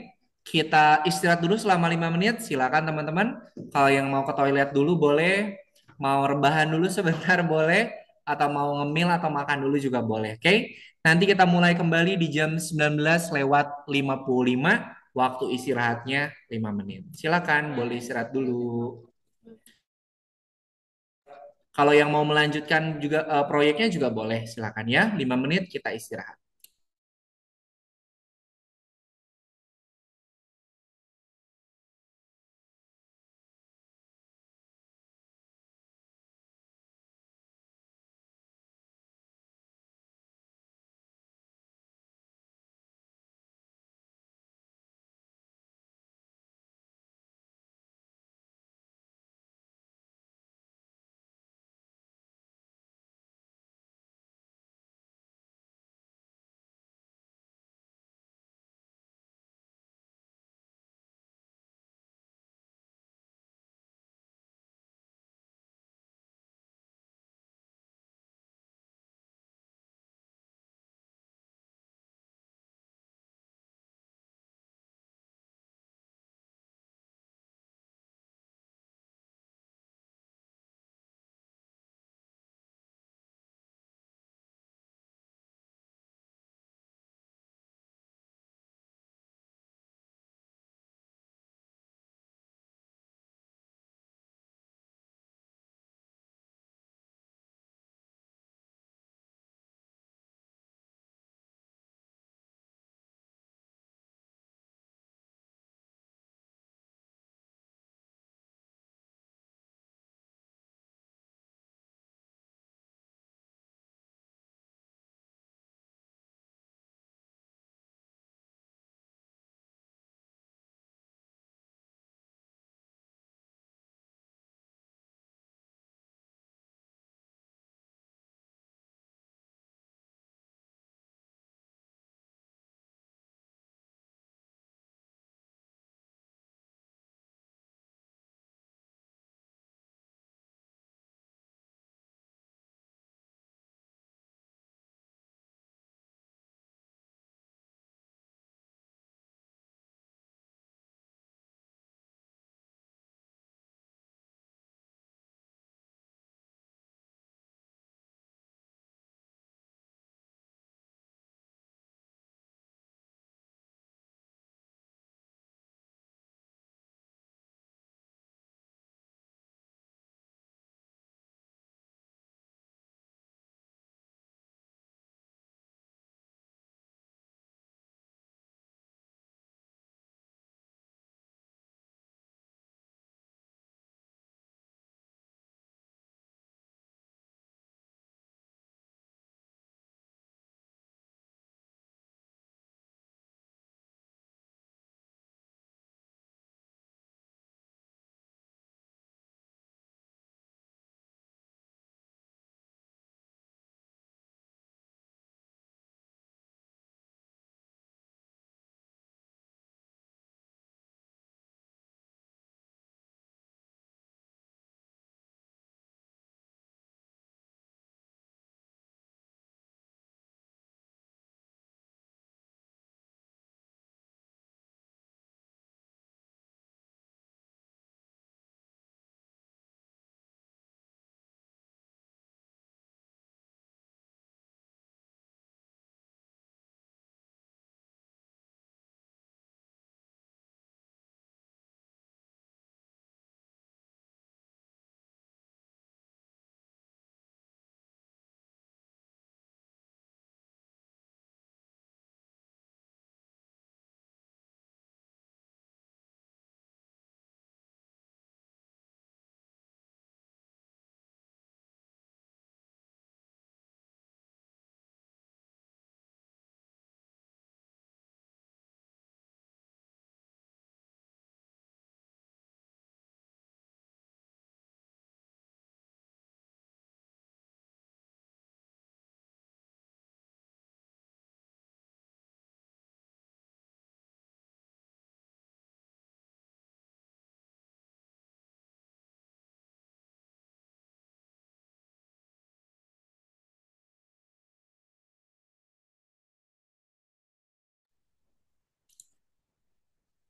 [SPEAKER 1] Kita istirahat dulu selama 5 menit. Silakan teman-teman. Kalau yang mau ke toilet dulu boleh. Mau rebahan dulu sebentar boleh. Atau mau ngemil atau makan dulu juga boleh. Oke, nanti kita mulai kembali di jam 19.55. Waktu istirahatnya 5 menit. Silakan, boleh istirahat dulu. Kalau yang mau melanjutkan juga proyeknya juga boleh. Silakan ya, 5 menit kita istirahat.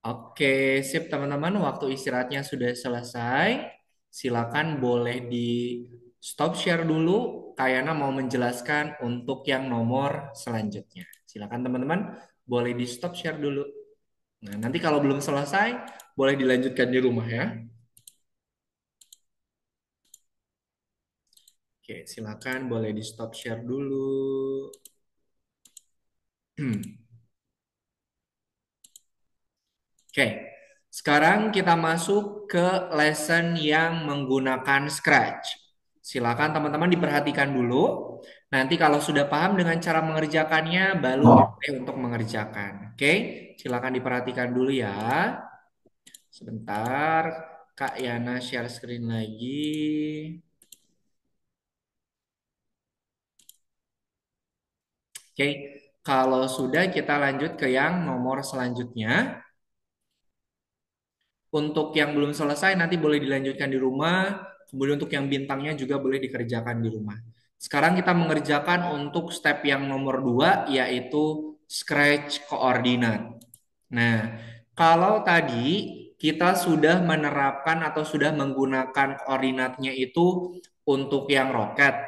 [SPEAKER 1] Oke, sip teman-teman. Waktu istirahatnya sudah selesai. Silakan boleh di stop share dulu. Kayana mau menjelaskan untuk yang nomor selanjutnya. Silakan teman-teman, boleh di stop share dulu. Nah, nanti kalau belum selesai, boleh dilanjutkan di rumah ya. Oke, silakan boleh di stop share dulu. Oke, sekarang kita masuk ke lesson yang menggunakan Scratch. Silakan teman-teman diperhatikan dulu. Nanti kalau sudah paham dengan cara mengerjakannya, baru boleh untuk mengerjakan. Oke, silakan diperhatikan dulu ya. Sebentar, Kak Yana share screen lagi. Oke, kalau sudah kita lanjut ke yang nomor selanjutnya. Untuk yang belum selesai nanti boleh dilanjutkan di rumah. Kemudian untuk yang bintangnya juga boleh dikerjakan di rumah. Sekarang kita mengerjakan untuk step yang nomor 2 yaitu scratch koordinat. Nah, kalau tadi kita sudah menerapkan atau sudah menggunakan koordinatnya itu untuk yang roket.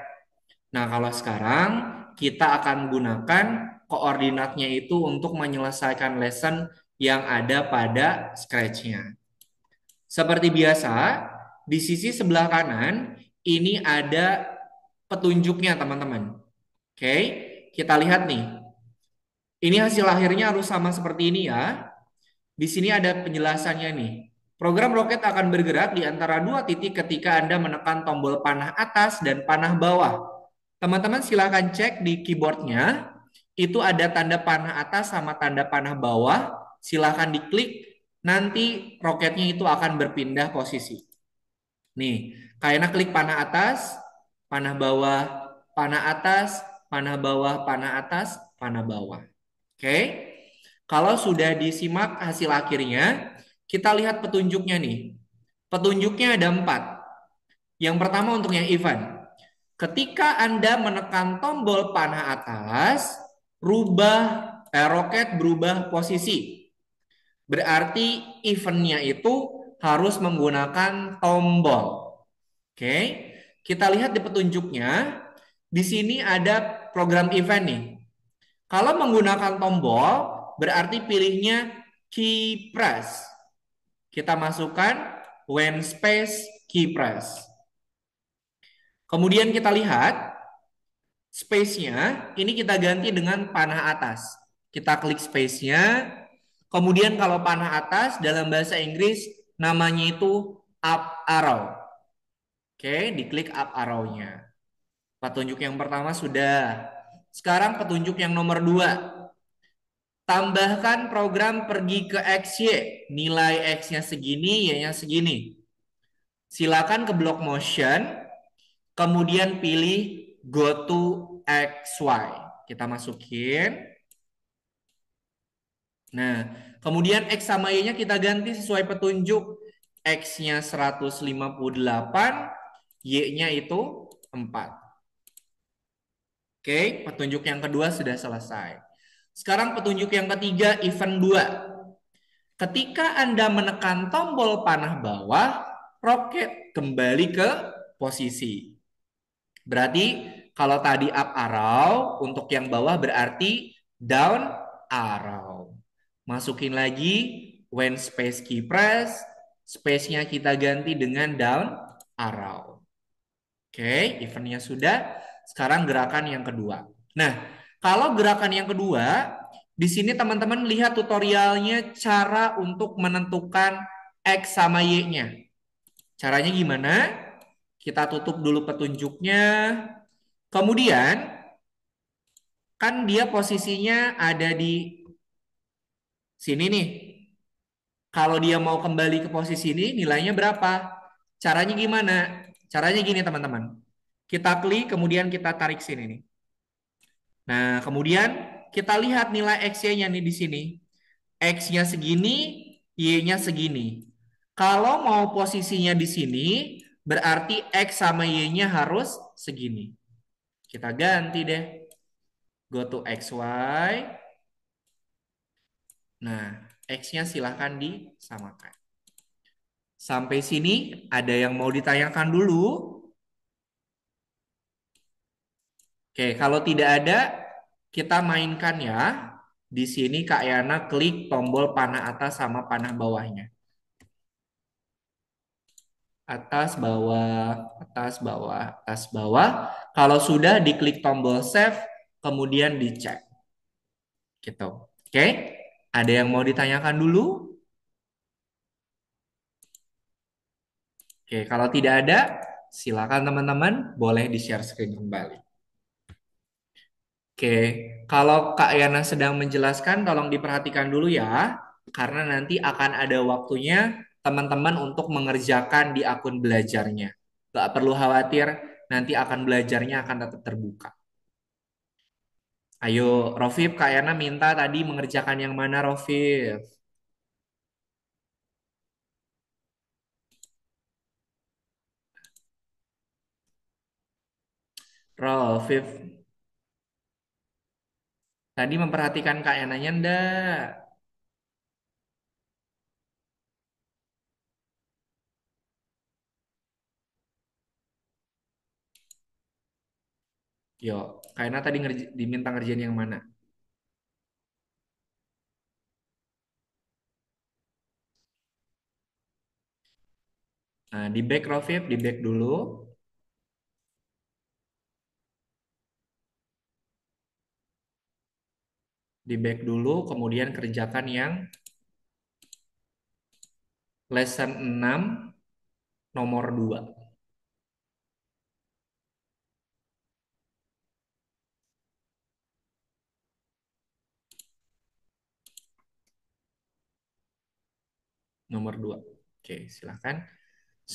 [SPEAKER 1] Nah, kalau sekarang kita akan gunakan koordinatnya itu untuk menyelesaikan lesson yang ada pada scratch-nya. Seperti biasa, di sisi sebelah kanan ini ada petunjuknya, teman-teman. Oke, kita lihat nih. Ini hasil akhirnya harus sama seperti ini ya. Di sini ada penjelasannya nih. Program roket akan bergerak di antara dua titik ketika Anda menekan tombol panah atas dan panah bawah. Teman-teman silahkan cek di keyboardnya. Itu ada tanda panah atas sama tanda panah bawah. Silahkan diklik. Nanti roketnya itu akan berpindah posisi. Nih, kayaknya klik panah atas, panah bawah, panah atas, panah bawah, panah atas, panah bawah. Oke. Kalau sudah disimak hasil akhirnya, kita lihat petunjuknya nih. Petunjuknya ada 4. Yang pertama untuk yang event. Ketika Anda menekan tombol panah atas, roket berubah posisi. Berarti eventnya itu harus menggunakan tombol. Oke, kita lihat di petunjuknya. Di sini ada program event nih. Kalau menggunakan tombol, berarti pilihnya key press. Kita masukkan when space key press. Kemudian kita lihat space-nya, ini kita ganti dengan panah atas. Kita klik space-nya. Kemudian kalau panah atas dalam bahasa Inggris namanya itu up arrow. Oke, diklik up arrow-nya. Petunjuk yang pertama sudah. Sekarang petunjuk yang nomor 2. Tambahkan program pergi ke XY. Nilai X-nya segini, Y-nya segini. Silakan ke block motion. Kemudian pilih go to XY. Kita masukin. Nah, kemudian X sama Y-nya kita ganti sesuai petunjuk. X-nya 158, Y-nya itu 4. Oke, petunjuk yang kedua sudah selesai. Sekarang petunjuk yang ketiga, event 2. Ketika Anda menekan tombol panah bawah, roket kembali ke posisi. Berarti kalau tadi up arrow, untuk yang bawah berarti down arrow. Masukin lagi when space key press, space-nya kita ganti dengan down arrow. Oke, eventnya sudah. Sekarang gerakan yang kedua. Nah, kalau gerakan yang kedua, di sini teman-teman lihat tutorialnya cara untuk menentukan X sama Y-nya. Caranya gimana? Kita tutup dulu petunjuknya. Kemudian, kan dia posisinya ada di sini nih. Kalau dia mau kembali ke posisi ini, nilainya berapa? Caranya gimana? Caranya gini teman-teman. Kita klik, kemudian kita tarik sini nih. Nah, kemudian kita lihat nilai X-nya nih di sini. X-nya segini, Y-nya segini. Kalau mau posisinya di sini, berarti X sama Y-nya harus segini. Kita ganti deh. Go to XY. Nah, X-nya silahkan disamakan. Sampai sini ada yang mau ditanyakan dulu? Oke, kalau tidak ada, kita mainkan ya. Di sini Kak Yana klik tombol panah atas sama panah bawahnya. Atas, bawah, atas, bawah, atas, bawah. Kalau sudah diklik tombol save, kemudian dicek. Gitu. Oke, ada yang mau ditanyakan dulu? Oke, kalau tidak ada, silakan teman-teman boleh di-share screen kembali. Oke, kalau Kak Yana sedang menjelaskan, tolong diperhatikan dulu ya, karena nanti akan ada waktunya teman-teman untuk mengerjakan di akun belajarnya. Gak perlu khawatir, nanti akan belajarnya akan tetap terbuka. Ayo, Rofif, Kak Yana minta tadi mengerjakan yang mana, Rofif? Rofif, tadi memperhatikan Kak Yananya ndak? Yo, Kak Yana tadi diminta ngerjain yang mana? Nah, di back, Rofif, di back dulu. Di back dulu, kemudian kerjakan yang lesson 6 nomor 2. Nomor 2. Oke, silakan.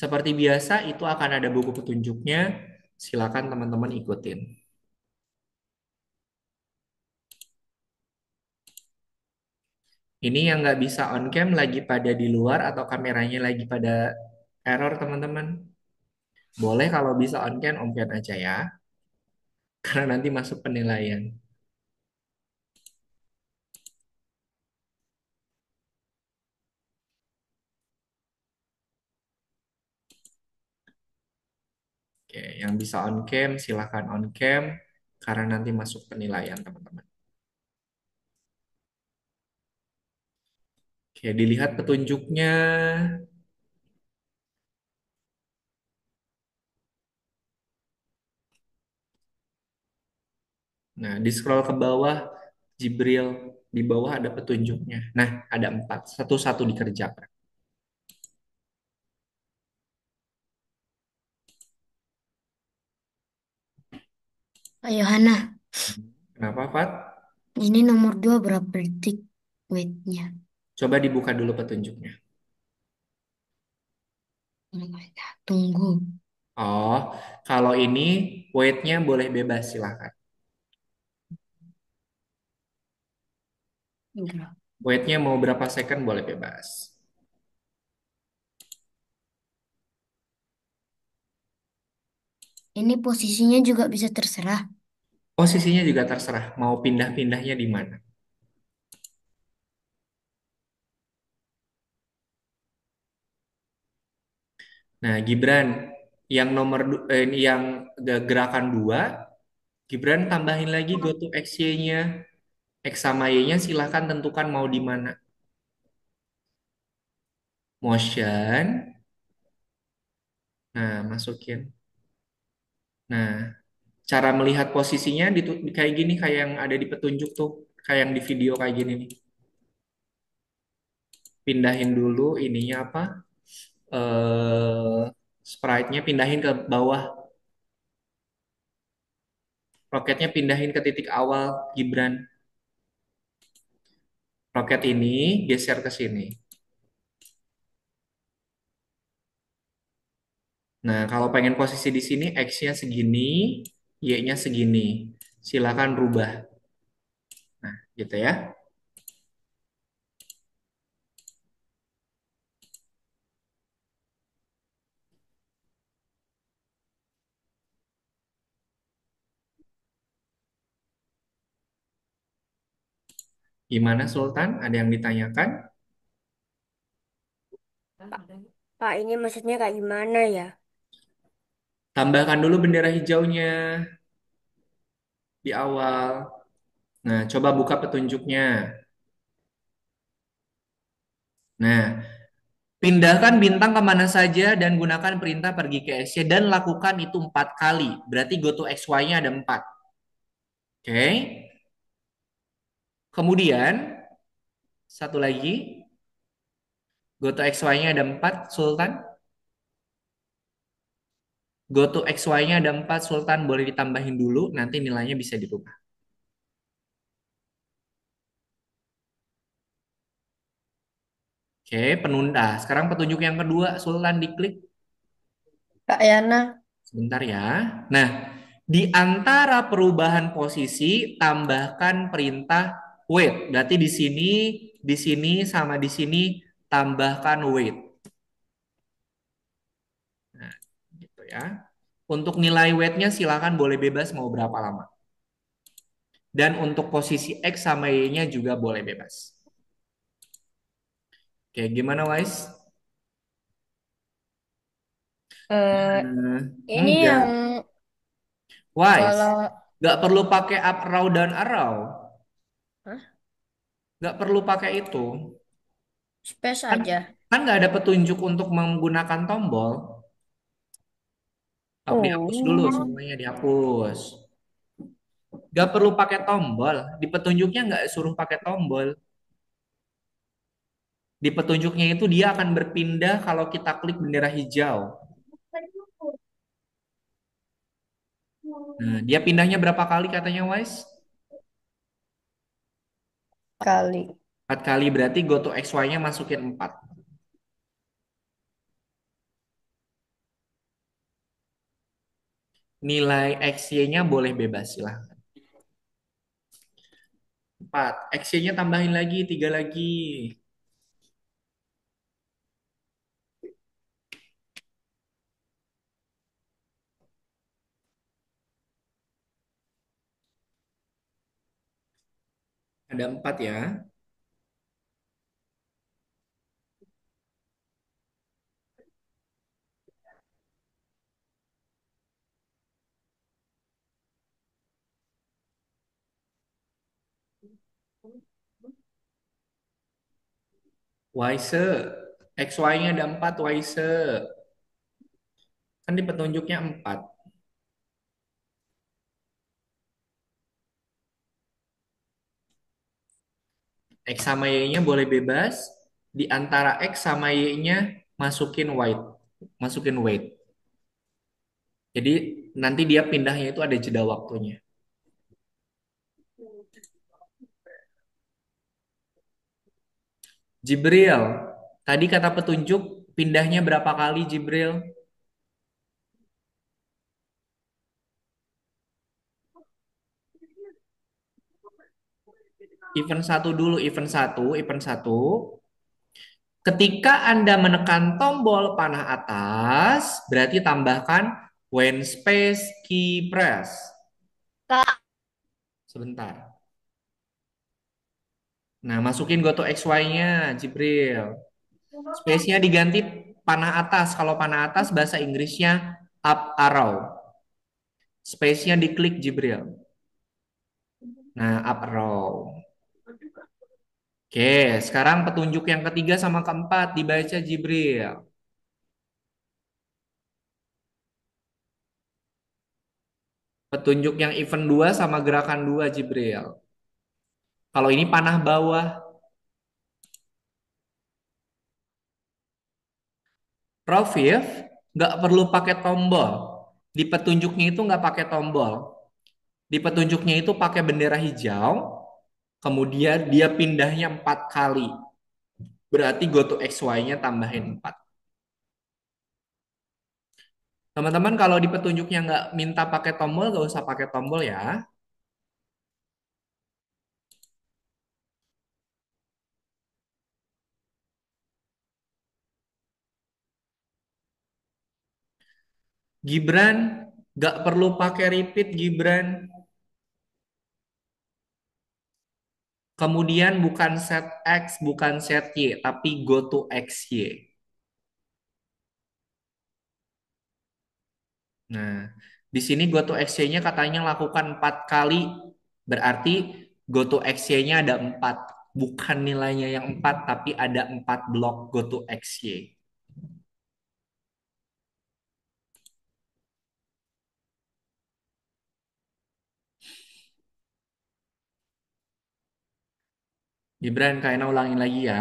[SPEAKER 1] Seperti biasa, itu akan ada buku petunjuknya. Silakan teman-teman ikutin. Ini yang nggak bisa on cam lagi pada di luar atau kameranya lagi pada error, teman-teman. Boleh kalau bisa on cam aja ya. Karena nanti masuk penilaian. Oke, yang bisa on cam silahkan on cam karena nanti masuk penilaian teman-teman. Oke, dilihat petunjuknya. Nah, di scroll ke bawah, Jibril, di bawah ada petunjuknya. Nah, ada 4, satu-satu dikerjakan.
[SPEAKER 3] Pak Yohana,
[SPEAKER 1] Kenapa, Fat?
[SPEAKER 3] ini nomor 2 berapa detik weightnya?
[SPEAKER 1] Coba dibuka dulu petunjuknya.
[SPEAKER 3] Tunggu.
[SPEAKER 1] Oh, kalau ini weight-nya boleh bebas, silahkan. Weight-nya mau berapa second boleh bebas.
[SPEAKER 3] Ini posisinya juga bisa terserah.
[SPEAKER 1] Posisinya juga terserah, mau pindah-pindahnya di mana. Nah, Gibran, yang yang gerakan 2, Gibran tambahin lagi go to XY-nya. X sama Y-nya silahkan tentukan mau di mana. Motion. Nah, masukin. Nah, cara melihat posisinya kayak gini, kayak yang ada di petunjuk tuh. Kayak yang di video kayak gini nih. Pindahin dulu ininya apa? Eh, sprite-nya pindahin ke bawah. Roketnya pindahin ke titik awal, Gibran. Roket ini geser ke sini. Nah, kalau pengen posisi di sini, X-nya segini, Y-nya segini. Silakan rubah. Nah, gitu ya. Gimana Sultan? Ada yang ditanyakan?
[SPEAKER 2] Pak, ini maksudnya kayak gimana ya?
[SPEAKER 1] Tambahkan dulu bendera hijaunya di awal. Nah, coba buka petunjuknya. Nah, pindahkan bintang kemana saja dan gunakan perintah pergi ke SC dan lakukan itu 4 kali. Berarti go to XY-nya ada 4. Oke. Kemudian, satu lagi. Go to XY-nya ada 4, Sultan. Go to XY-nya ada 4, Sultan. Boleh ditambahin dulu, nanti nilainya bisa dirubah. Oke, penunda. Sekarang petunjuk yang kedua, Sultan diklik.
[SPEAKER 2] Kak Yana.
[SPEAKER 1] Sebentar ya. Nah, di antara perubahan posisi, tambahkan perintah wait. Berarti di sini, sama di sini, tambahkan wait. Nah, gitu ya. Untuk nilai weightnya silakan boleh bebas mau berapa lama. Dan untuk posisi X sama Y-nya juga boleh bebas. Oke, gimana Wise?
[SPEAKER 2] Eh, ini yang
[SPEAKER 1] Enggak. Wise.
[SPEAKER 2] kalau
[SPEAKER 1] Nggak perlu pakai up, arrow, dan arrow.
[SPEAKER 2] Hah?
[SPEAKER 1] Nggak perlu pakai itu.
[SPEAKER 2] Space
[SPEAKER 1] Kan,
[SPEAKER 2] aja.
[SPEAKER 1] kan nggak ada petunjuk untuk menggunakan tombol. Dihapus dulu
[SPEAKER 2] Oh,
[SPEAKER 1] semuanya dihapus. Nggak perlu pakai tombol. Di petunjuknya nggak suruh pakai tombol. Di petunjuknya itu dia akan berpindah kalau kita klik bendera hijau. Nah, dia pindahnya berapa kali katanya Wise?
[SPEAKER 2] kali.
[SPEAKER 1] 4 kali berarti go to XY-nya masukin 4. Nilai XY-nya boleh bebas silahkan. 4. XY-nya tambahin lagi 3 lagi. Ada 4 ya. Wise. XY-nya ada 4 Wise. Kan di petunjuknya 4. X sama Y-nya boleh bebas. Di antara X sama Y-nya masukin white. Masukin weight. Jadi nanti dia pindahnya itu ada jeda waktunya. Jibril. Tadi kata petunjuk pindahnya berapa kali Jibril? Event satu dulu, event satu. Ketika Anda menekan tombol panah atas, berarti tambahkan when space key press.
[SPEAKER 2] Kak,
[SPEAKER 1] Sebentar. Nah, masukin go to XY-nya, Jibril. Space-nya diganti panah atas. Kalau panah atas bahasa Inggrisnya up arrow. Space-nya diklik Jibril. Nah, up arrow. Oke, sekarang petunjuk yang ketiga sama keempat dibaca Jibril. Petunjuk yang event 2 sama gerakan 2 Jibril. Kalau ini panah bawah, Rafif nggak perlu pakai tombol. Di petunjuknya itu nggak pakai tombol. Di petunjuknya itu pakai bendera hijau, kemudian dia pindahnya 4 kali. Berarti go to XY-nya tambahin 4. Teman-teman kalau di petunjuknya nggak minta pakai tombol, nggak usah pakai tombol ya. Gibran nggak perlu pakai repeat Gibran. Kemudian bukan set X, bukan set Y, tapi go to XY. Nah, di sini go to exchange-nya katanya lakukan 4 kali, berarti go to exchange-nya ada 4. Bukan nilainya yang 4, tapi ada 4 blok go to exchange. Gibran, kayaknya ulangin lagi ya.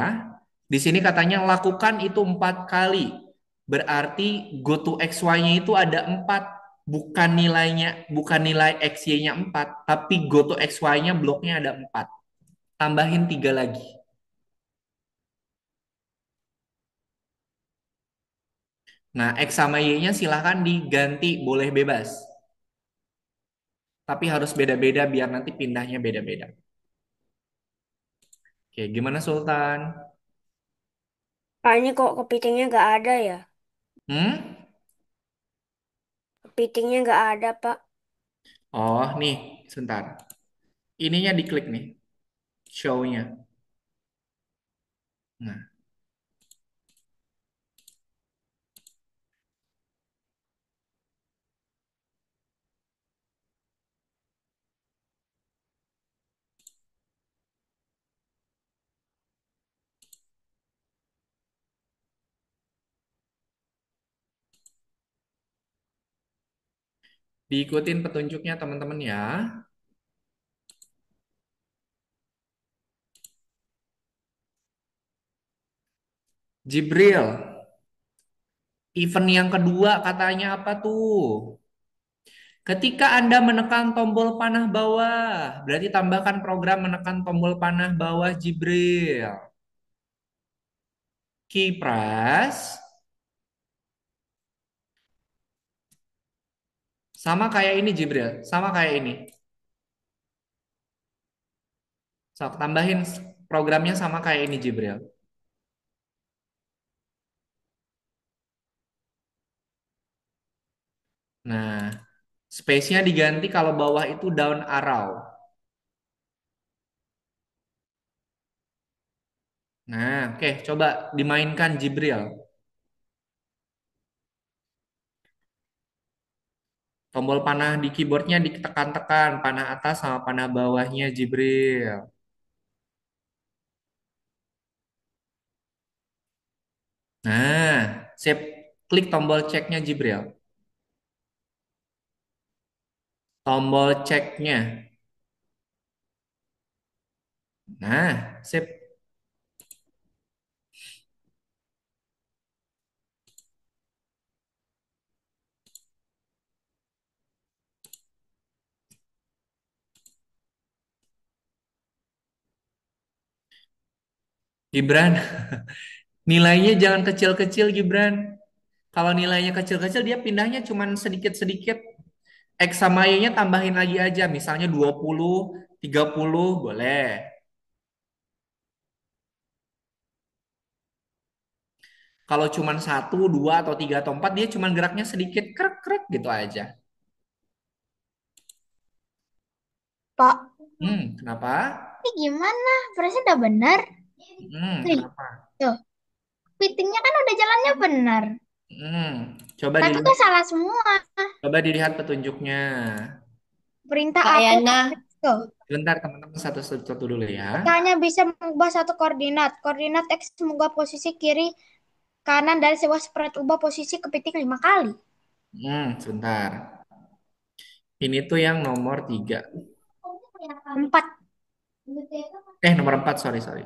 [SPEAKER 1] Di sini katanya lakukan itu 4 kali. Berarti go to XY-nya itu ada 4. Bukan nilainya, bukan nilai XY-nya 4, tapi go to XY-nya bloknya ada 4. Tambahin 3 lagi. Nah, X sama Y-nya silahkan diganti, boleh bebas. Tapi harus beda-beda biar nanti pindahnya beda-beda. Oke, gimana Sultan?
[SPEAKER 2] Kayaknya kok kepitingnya nggak ada ya.
[SPEAKER 1] Hmm?
[SPEAKER 2] Kepitingnya nggak ada, Pak.
[SPEAKER 1] Oh, nih, sebentar. Ininya diklik nih, show-nya. Nah, diikutin petunjuknya teman-teman ya. Jibril, event yang kedua katanya apa tuh? Ketika Anda menekan tombol panah bawah, berarti tambahkan program menekan tombol panah bawah Jibril. Key press, sama kayak ini Jibril, sama kayak ini. So, tambahin programnya sama kayak ini Jibril. Nah, space-nya diganti kalau bawah itu down arrow. Nah, oke, coba dimainkan Jibril. Tombol panah di keyboardnya ditekan-tekan, panah atas sama panah bawahnya Jibril. Nah, sip. Klik tombol ceknya Jibril. Tombol ceknya. Nah, sip. Gibran, nilainya jangan kecil-kecil Gibran. Kalau nilainya kecil-kecil dia pindahnya cuman sedikit-sedikit. X sama Y-nya tambahin lagi aja. Misalnya 20, 30 boleh. Kalau cuman satu, dua, atau tiga, atau empat, dia cuman geraknya sedikit. Krek-krek gitu aja.
[SPEAKER 2] Pak,
[SPEAKER 1] Kenapa?
[SPEAKER 2] ini gimana? Berarti udah benar. Nih,
[SPEAKER 1] Kenapa?
[SPEAKER 2] tuh. Kepitingnya kan udah jalannya benar.
[SPEAKER 1] Coba
[SPEAKER 2] Tapi
[SPEAKER 1] dilihat,
[SPEAKER 2] kok salah semua?
[SPEAKER 1] coba dilihat petunjuknya.
[SPEAKER 2] Perintah
[SPEAKER 3] Kak
[SPEAKER 2] apa?
[SPEAKER 3] Yana,
[SPEAKER 2] Tuh.
[SPEAKER 1] Sebentar teman-teman satu-satu dulu ya.
[SPEAKER 2] Kita hanya bisa mengubah satu koordinat. Koordinat X mengubah posisi kiri kanan dari sebuah spread ubah posisi kepiting 5 kali.
[SPEAKER 1] Sebentar. Ini tuh yang nomor 3.
[SPEAKER 2] 4.
[SPEAKER 1] Nomor 4, sorry, sorry.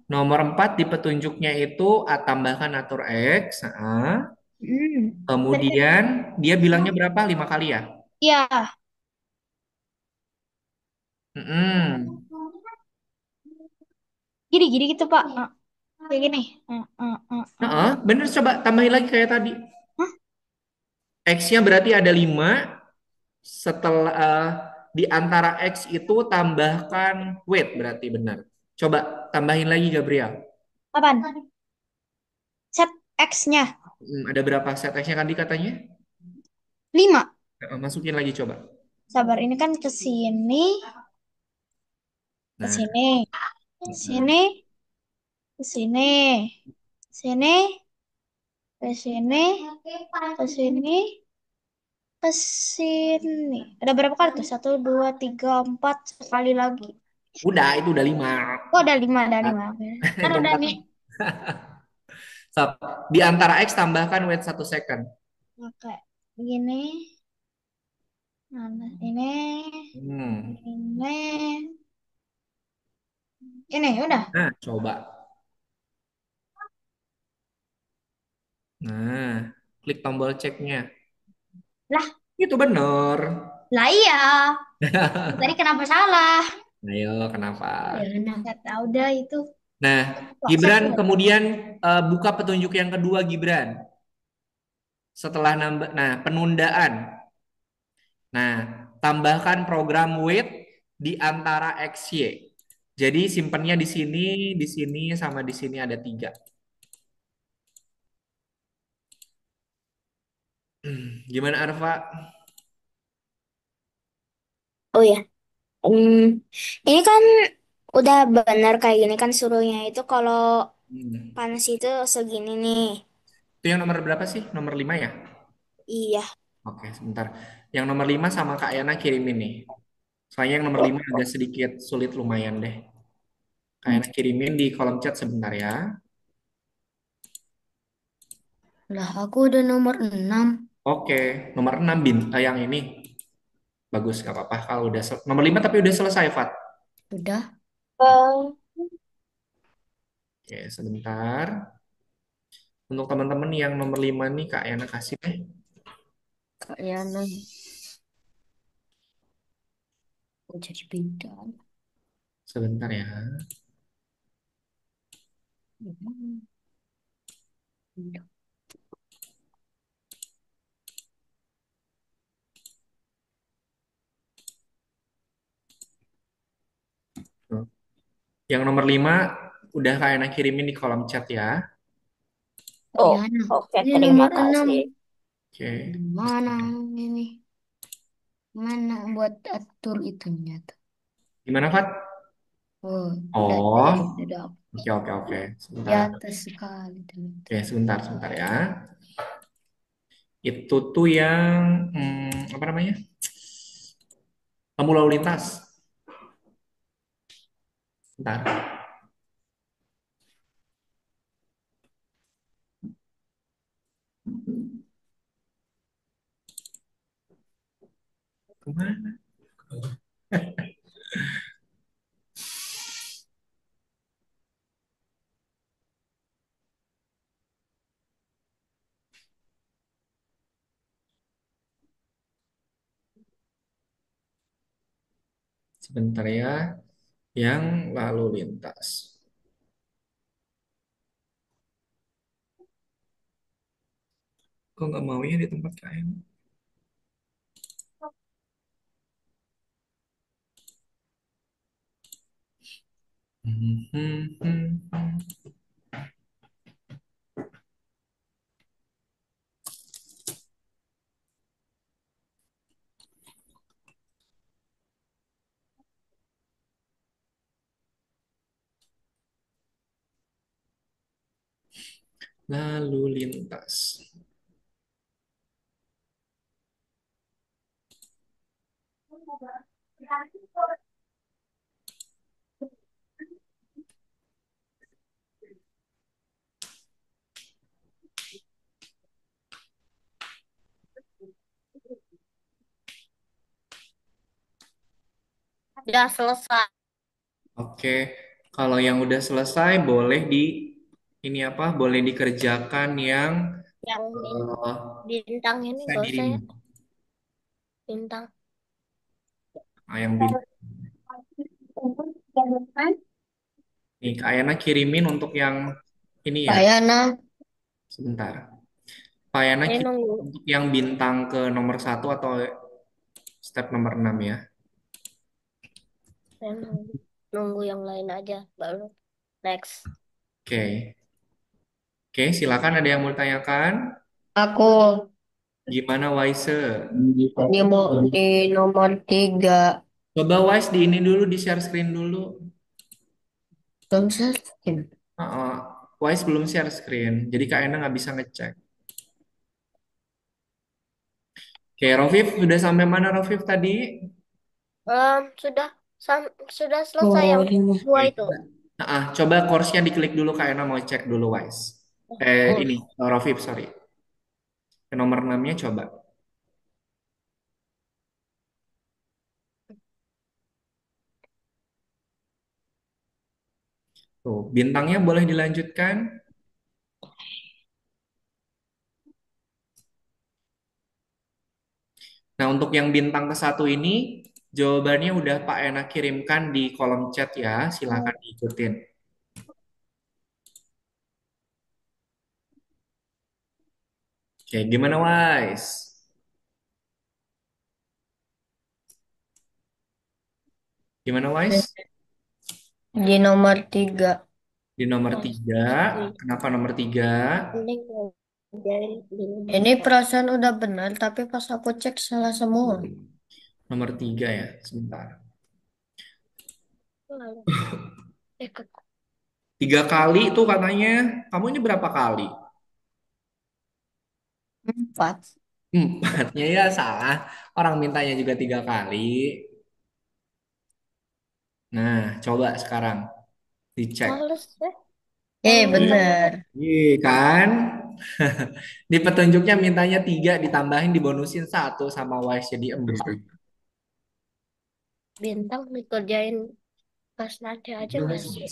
[SPEAKER 1] Nomor 4 di petunjuknya itu tambahkan atur X.
[SPEAKER 2] Tadi
[SPEAKER 1] Kemudian dia bilangnya berapa? 5 kali ya?
[SPEAKER 2] ya,
[SPEAKER 1] Mm-mm.
[SPEAKER 2] gini-gini gitu, Pak. Kayak gini.
[SPEAKER 1] Bener, coba tambahin lagi kayak tadi.
[SPEAKER 2] Hah?
[SPEAKER 1] X-nya berarti ada 5. Setelah di antara X itu tambahkan weight berarti benar. Coba tambahin lagi Gabriel.
[SPEAKER 2] Apaan? Set X-nya.
[SPEAKER 1] Ada berapa set X-nya kan katanya?
[SPEAKER 2] 5.
[SPEAKER 1] Masukin lagi coba.
[SPEAKER 2] Sabar, ini kan ke sini, ke
[SPEAKER 1] Nah,
[SPEAKER 2] sini, ke
[SPEAKER 1] mm-mm.
[SPEAKER 2] sini, ke sini, sini, ke sini, ke sini. ke sini. Ada berapa kali tuh? Satu, dua, tiga, empat. Sekali lagi.
[SPEAKER 1] Udah, itu udah 5.
[SPEAKER 2] Oh, ada lima, ada lima. Oke. Kan
[SPEAKER 1] Itu
[SPEAKER 2] udah
[SPEAKER 1] 4.
[SPEAKER 2] nih.
[SPEAKER 1] Stop. Di antara X tambahkan wait 1 second.
[SPEAKER 2] Oke. Gini. Mana? Ini.
[SPEAKER 1] Hmm.
[SPEAKER 2] Ini. Ini, udah.
[SPEAKER 1] Nah, coba. Nah, klik tombol ceknya.
[SPEAKER 2] Lah,
[SPEAKER 1] Itu bener.
[SPEAKER 2] lah iya. Tadi kenapa salah?
[SPEAKER 1] Ayo, kenapa?
[SPEAKER 3] Ya, nah.
[SPEAKER 2] Gak tahu dah itu.
[SPEAKER 1] Nah,
[SPEAKER 2] Kok
[SPEAKER 1] Gibran
[SPEAKER 2] satu?
[SPEAKER 1] kemudian buka petunjuk yang kedua, Gibran. Setelah nambah, nah penundaan. Nah, tambahkan program wait di antara X, Y. Jadi simpennya di sini, sama di sini ada 3. Gimana Arfa?
[SPEAKER 4] Oh ya, Hmm, ini kan udah benar kayak gini kan suruhnya itu kalau
[SPEAKER 1] Hmm.
[SPEAKER 4] panas itu segini nih.
[SPEAKER 1] Itu yang nomor berapa sih? Nomor 5 ya?
[SPEAKER 4] Iya.
[SPEAKER 1] Oke, sebentar. Yang nomor 5 sama Kak Yana kirimin nih. Soalnya yang nomor 5 agak sedikit sulit lumayan deh. Kak Yana kirimin di kolom chat sebentar ya.
[SPEAKER 3] Lah, aku udah nomor 6.
[SPEAKER 1] Oke, nomor 6 yang ini. Bagus, gak apa-apa. Kalau udah nomor 5 tapi udah selesai, Fat.
[SPEAKER 3] Udah,
[SPEAKER 4] Oh,
[SPEAKER 1] Oke, sebentar. Untuk teman-teman yang nomor 5 nih, Kak Yana kasih deh.
[SPEAKER 3] Kak Yana. Oh, jadi beda.
[SPEAKER 1] Sebentar ya.
[SPEAKER 3] Hmm, beda.
[SPEAKER 1] Yang nomor 5 udah Kak Yana kirimin di kolom chat ya.
[SPEAKER 3] Kak
[SPEAKER 4] oh,
[SPEAKER 3] Yana.
[SPEAKER 4] oke,
[SPEAKER 3] Ini
[SPEAKER 4] terima
[SPEAKER 3] nomor 6.
[SPEAKER 4] kasih.
[SPEAKER 1] Oke.
[SPEAKER 3] Gimana ini? Mana buat atur itunya tuh?
[SPEAKER 1] Gimana, Fat?
[SPEAKER 3] Oh, udah
[SPEAKER 1] Oh,
[SPEAKER 3] jadi, udah dapet.
[SPEAKER 1] oke, oke, oke.
[SPEAKER 3] Di
[SPEAKER 1] Sebentar.
[SPEAKER 3] atas sekali ternyata.
[SPEAKER 1] Oke, sebentar, sebentar ya. Itu tuh yang apa namanya? Lampu lalu lintas. Bentar. Kemana? Sebentar ya. Yang lalu lintas. Kok nggak mau ya di tempat KM? Lalu lintas.
[SPEAKER 4] Udah selesai.
[SPEAKER 1] Oke, kalau yang udah selesai boleh ini apa? Boleh dikerjakan yang
[SPEAKER 4] Yang
[SPEAKER 1] eh,
[SPEAKER 4] bintang ini
[SPEAKER 1] saya
[SPEAKER 4] gak usah ya,
[SPEAKER 1] dirimu.
[SPEAKER 4] bintang.
[SPEAKER 1] Ah, yang nih, Kak Ayana kirimin untuk yang ini ya.
[SPEAKER 3] Kak Yana,
[SPEAKER 1] Sebentar. Kak Ayana
[SPEAKER 4] Saya
[SPEAKER 1] kirim
[SPEAKER 4] nunggu,
[SPEAKER 1] untuk yang bintang ke nomor 1 atau step nomor 6 ya.
[SPEAKER 4] saya nunggu yang lain aja, baru next.
[SPEAKER 1] Oke. Oke, silakan ada yang mau ditanyakan.
[SPEAKER 3] aku
[SPEAKER 1] Gimana Wise?
[SPEAKER 3] di nomor 3.
[SPEAKER 1] Coba Wise di ini dulu, di share screen dulu.
[SPEAKER 3] Belum selesai.
[SPEAKER 1] Uh-uh. Wise belum share screen, jadi Kak Ayana nggak bisa ngecek. Oke, Rofif sudah sampai mana Rofif tadi?
[SPEAKER 4] Sudah sudah selesai
[SPEAKER 3] Oh,
[SPEAKER 4] yang dua
[SPEAKER 1] Oke,
[SPEAKER 4] itu.
[SPEAKER 1] coba course-nya diklik dulu Kak Ena mau cek dulu Wise.
[SPEAKER 4] Oh,
[SPEAKER 1] Ini Rofif, sorry. Nomor 6-nya coba. Tuh, bintangnya boleh dilanjutkan. Nah, untuk yang bintang ke satu ini, jawabannya udah Pak Ena kirimkan di kolom chat ya. Silakan diikutin. Oke, gimana Wise? Gimana Wise?
[SPEAKER 3] di nomor 3.
[SPEAKER 1] Di nomor 3. Kenapa nomor 3?
[SPEAKER 4] ini dari
[SPEAKER 3] Ini perasaan udah benar, tapi pas aku cek salah semua.
[SPEAKER 1] Nomor 3 ya, sebentar.
[SPEAKER 4] Ikut.
[SPEAKER 1] 3 kali tuh katanya. Kamu ini berapa kali?
[SPEAKER 3] 4.
[SPEAKER 1] Empatnya ya salah. Orang mintanya juga 3 kali. Nah, coba sekarang dicek.
[SPEAKER 4] Males ya. Yang
[SPEAKER 3] Bener.
[SPEAKER 1] Iya kan? Di petunjuknya mintanya 3 ditambahin dibonusin 1 sama Wise jadi 4.
[SPEAKER 4] bintang dikerjain pas nanti aja nggak sih?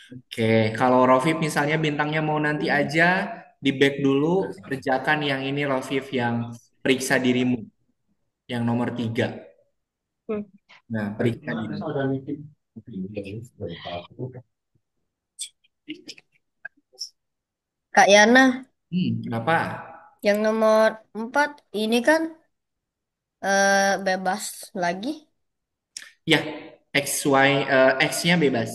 [SPEAKER 1] Oke, kalau Rofif misalnya bintangnya mau nanti aja, di back dulu, kerjakan yang ini Rofif yang periksa dirimu, yang nomor 3.
[SPEAKER 4] Hmm.
[SPEAKER 1] Nah, periksa diri.
[SPEAKER 3] Kak Yana,
[SPEAKER 1] Kenapa?
[SPEAKER 3] yang nomor 4 ini kan bebas lagi.
[SPEAKER 1] Ya, X-nya bebas.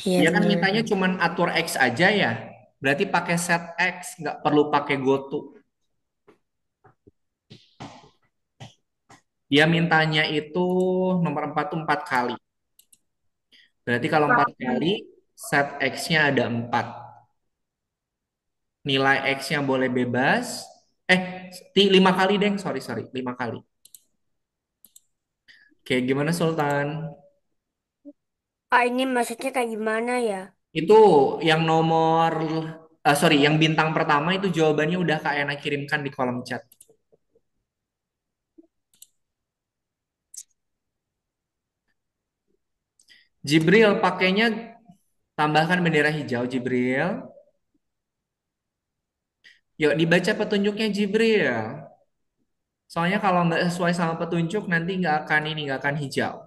[SPEAKER 1] Dia kan
[SPEAKER 3] Akhirnya.
[SPEAKER 1] mintanya cuman atur X aja ya. Berarti pakai set X, nggak perlu pakai goto. Dia mintanya itu nomor 4 tuh 4 kali. Berarti kalau 4 kali, set X-nya ada 4. Nilai X-nya boleh bebas. 5 kali, Deng. Sorry, sorry. 5 kali. Oke, gimana Sultan?
[SPEAKER 4] Ah, ini maksudnya kayak gimana ya?
[SPEAKER 1] Itu yang nomor, sorry, yang bintang pertama itu jawabannya udah Kak Ena kirimkan di kolom chat. Jibril pakainya tambahkan bendera hijau, Jibril. Yuk dibaca petunjuknya Jibril. Soalnya kalau nggak sesuai sama petunjuk nanti nggak akan hijau.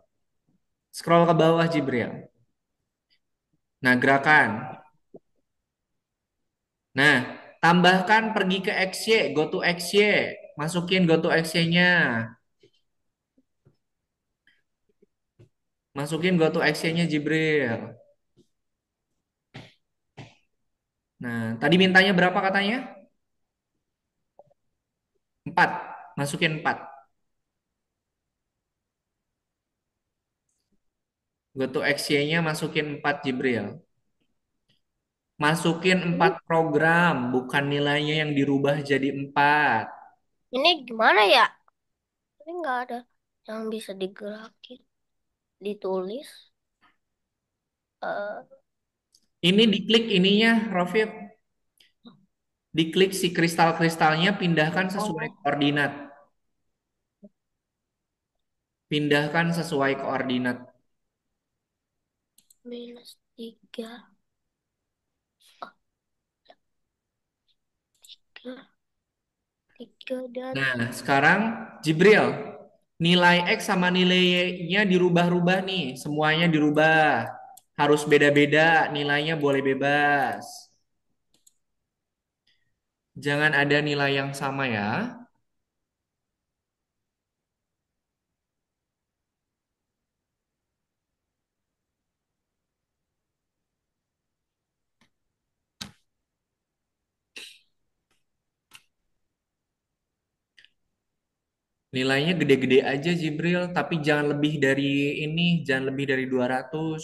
[SPEAKER 1] Scroll ke bawah Jibril. Nah gerakan. Nah tambahkan pergi ke XY, go to XY. Masukin go to XY-nya. Masukin go to XY-nya Jibril. Nah tadi mintanya berapa katanya? 4. Masukin 4. Go to XY-nya masukin 4 Jibril. Masukin
[SPEAKER 4] Ini
[SPEAKER 1] 4 program, bukan nilainya yang dirubah jadi 4.
[SPEAKER 4] ini gimana ya? Ini nggak ada yang bisa digerakin, ditulis. eh
[SPEAKER 1] Ini diklik ininya, Rofif. Diklik si kristal-kristalnya, pindahkan sesuai
[SPEAKER 4] oh,
[SPEAKER 1] koordinat. Pindahkan sesuai koordinat.
[SPEAKER 4] -3, tiga, 3 dan
[SPEAKER 1] Nah, sekarang Jibril, nilai X sama nilai Y-nya dirubah-rubah nih. Semuanya dirubah. Harus beda-beda, nilainya boleh bebas. Jangan ada nilai yang sama ya. Nilainya gede-gede aja Jibril, tapi jangan lebih dari ini, jangan lebih dari 200.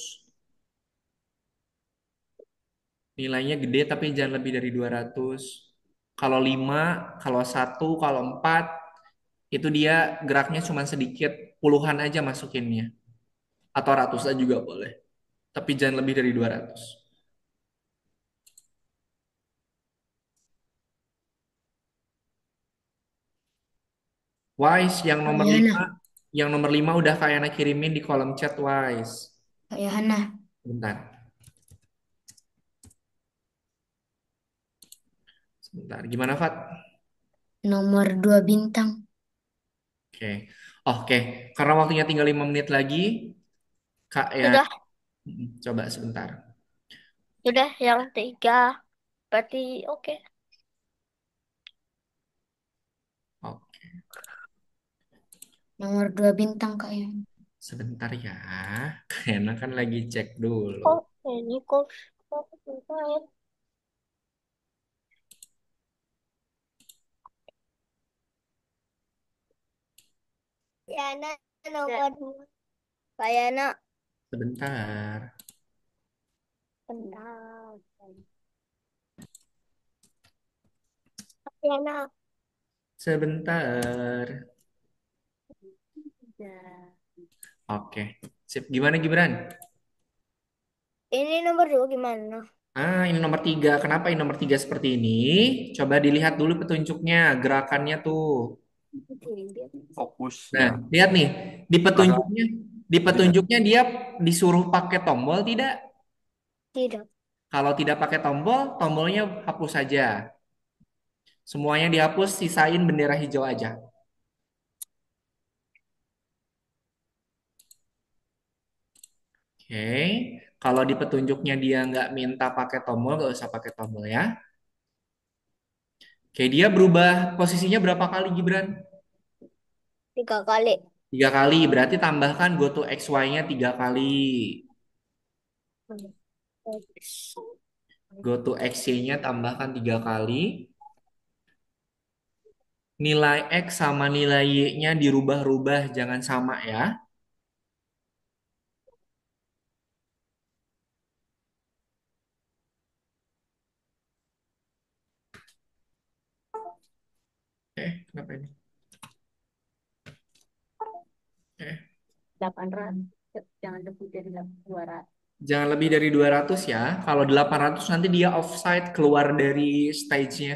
[SPEAKER 1] Nilainya gede tapi jangan lebih dari 200. Kalau 5, kalau 1, kalau 4, itu dia geraknya cuma sedikit, puluhan aja masukinnya. Atau ratusan juga boleh. Tapi jangan lebih dari 200. Wise, yang
[SPEAKER 3] Kak
[SPEAKER 1] nomor
[SPEAKER 3] Yana,
[SPEAKER 1] 5, yang nomor 5 udah Kak Yana kirimin di kolom chat Wise.
[SPEAKER 3] Kak Yana,
[SPEAKER 1] Bentar, sebentar. Gimana, Fat?
[SPEAKER 3] nomor 2 bintang.
[SPEAKER 1] Oke. Oke, karena waktunya tinggal 5 menit lagi, Kak ya,
[SPEAKER 4] Sudah,
[SPEAKER 1] coba sebentar.
[SPEAKER 4] sudah yang 3. Berarti oke.
[SPEAKER 1] Oke,
[SPEAKER 3] Nomor 2 bintang Kak Yana.
[SPEAKER 1] sebentar ya. Kak Yana kan lagi cek dulu.
[SPEAKER 4] Oh, ini kok susah. Yana nomor 2. Yana
[SPEAKER 1] Sebentar.
[SPEAKER 4] benar. Yana.
[SPEAKER 1] Sebentar.
[SPEAKER 4] Nah.
[SPEAKER 1] Oke. Sip. Gimana Gibran?
[SPEAKER 4] Ini nomor 2 gimana?
[SPEAKER 1] Ini nomor 3. Kenapa ini nomor 3 seperti ini? Coba dilihat dulu petunjuknya, gerakannya tuh. Nah,
[SPEAKER 5] Fokusnya.
[SPEAKER 1] lihat nih. Di
[SPEAKER 5] Karena
[SPEAKER 1] petunjuknya, di
[SPEAKER 5] tidak.
[SPEAKER 1] petunjuknya dia disuruh pakai tombol tidak?
[SPEAKER 4] Tidak.
[SPEAKER 1] Kalau tidak pakai tombol, tombolnya hapus saja. Semuanya dihapus, sisain bendera hijau aja. Oke. Kalau di petunjuknya dia nggak minta pakai tombol, nggak usah pakai tombol ya. Oke, dia berubah posisinya berapa kali Gibran?
[SPEAKER 4] 3 kali.
[SPEAKER 1] 3 kali, berarti tambahkan go to XY-nya 3 kali. Go to XY-nya tambahkan 3 kali. Nilai X sama nilai Y-nya dirubah-rubah, jangan sama ya. Kenapa ini? Eh,
[SPEAKER 4] 800. Jangan lebih dari 200.
[SPEAKER 1] Jangan lebih dari 200 ya. Kalau 800 nanti dia offside keluar dari stage-nya.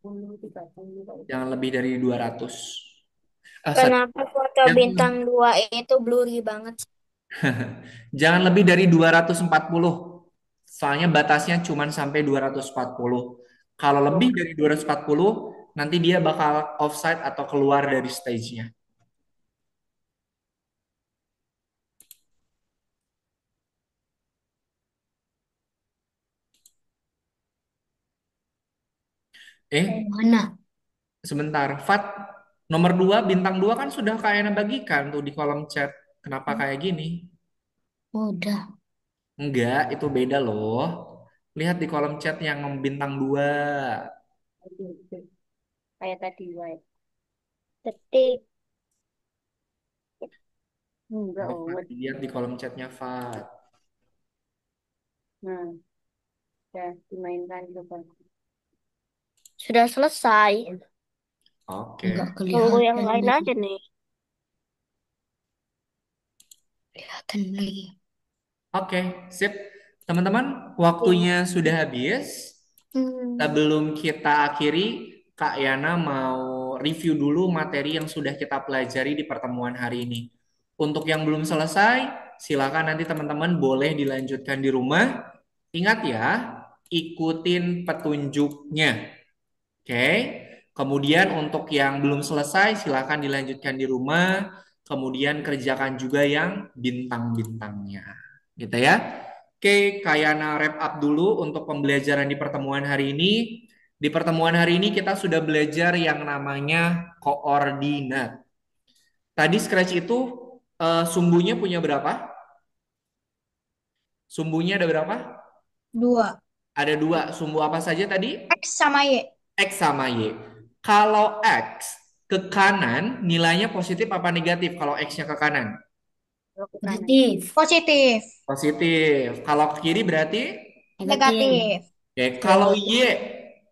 [SPEAKER 4] 30.
[SPEAKER 1] Jangan lebih dari 200. Sorry.
[SPEAKER 4] Kenapa foto bintang
[SPEAKER 1] Jangan,
[SPEAKER 4] 2 itu blurry banget?
[SPEAKER 1] jangan lebih dari 240. Soalnya batasnya cuma sampai 240. Kalau lebih dari 240, nanti dia bakal offside atau keluar dari stage-nya. Eh,
[SPEAKER 3] Mana?
[SPEAKER 1] Sebentar. Fat, nomor 2, bintang 2 kan sudah kayaknya bagikan tuh di kolom chat. Kenapa kayak gini?
[SPEAKER 3] Udah.
[SPEAKER 1] Enggak, itu beda loh. Lihat di kolom chat yang bintang 2.
[SPEAKER 4] Kayak tadi, White. Detik. Enggak,
[SPEAKER 1] Ayo, Fat,
[SPEAKER 4] oh.
[SPEAKER 1] lihat di kolom chatnya, Fat.
[SPEAKER 4] Nah, udah dimainkan coba. Sudah selesai.
[SPEAKER 1] Oke.
[SPEAKER 3] Enggak
[SPEAKER 4] Tunggu yang
[SPEAKER 3] kelihatan
[SPEAKER 4] lain
[SPEAKER 3] lagi.
[SPEAKER 4] aja nih.
[SPEAKER 3] Kelihatan lagi.
[SPEAKER 1] Oke, sip. Teman-teman, waktunya sudah habis.
[SPEAKER 4] Hmm.
[SPEAKER 1] Sebelum kita akhiri, Kak Yana mau review dulu materi yang sudah kita pelajari di pertemuan hari ini. Untuk yang belum selesai, silakan nanti teman-teman boleh dilanjutkan di rumah. Ingat ya, ikutin petunjuknya. Oke. Kemudian untuk yang belum selesai, silakan dilanjutkan di rumah. Kemudian kerjakan juga yang bintang-bintangnya. Gitu ya. Oke, Kayana wrap up dulu untuk pembelajaran di pertemuan hari ini. Di pertemuan hari ini kita sudah belajar yang namanya koordinat. Tadi Scratch itu sumbunya punya berapa? Sumbunya ada berapa?
[SPEAKER 2] 2.
[SPEAKER 1] Ada 2. Sumbu apa saja tadi?
[SPEAKER 2] X sama Y.
[SPEAKER 1] X sama Y. Kalau X ke kanan, nilainya positif apa negatif kalau X-nya ke kanan?
[SPEAKER 3] Positif.
[SPEAKER 2] Positif.
[SPEAKER 1] Positif. Kalau ke kiri berarti?
[SPEAKER 3] Negatif.
[SPEAKER 2] Negatif.
[SPEAKER 1] Oke, kalau Y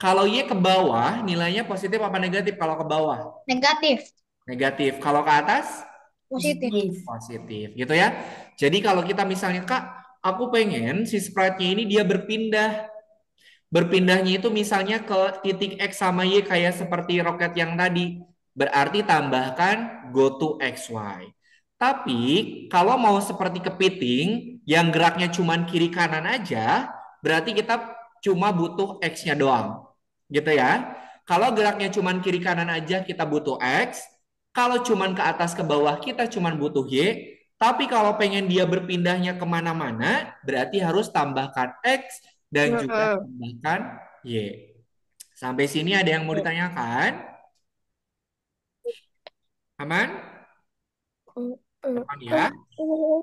[SPEAKER 1] Kalau Y ke bawah, nilainya positif apa negatif kalau ke bawah?
[SPEAKER 2] Negatif.
[SPEAKER 1] Negatif. Kalau ke atas?
[SPEAKER 2] Positif.
[SPEAKER 1] Positif. Gitu ya. Jadi kalau kita misalnya, Kak, aku pengen si sprite-nya ini dia berpindah. Berpindahnya itu misalnya ke titik X sama Y kayak seperti roket yang tadi. Berarti tambahkan go to XY. Tapi kalau mau seperti kepiting yang geraknya cuma kiri kanan aja, berarti kita cuma butuh X-nya doang. Gitu ya. Kalau geraknya cuma kiri kanan aja kita butuh X. Kalau cuma ke atas ke bawah kita cuma butuh Y. Tapi kalau pengen dia berpindahnya kemana-mana, berarti harus tambahkan X dan juga tambahkan Y. Sampai sini ada yang mau ditanyakan? Aman? Aman ya?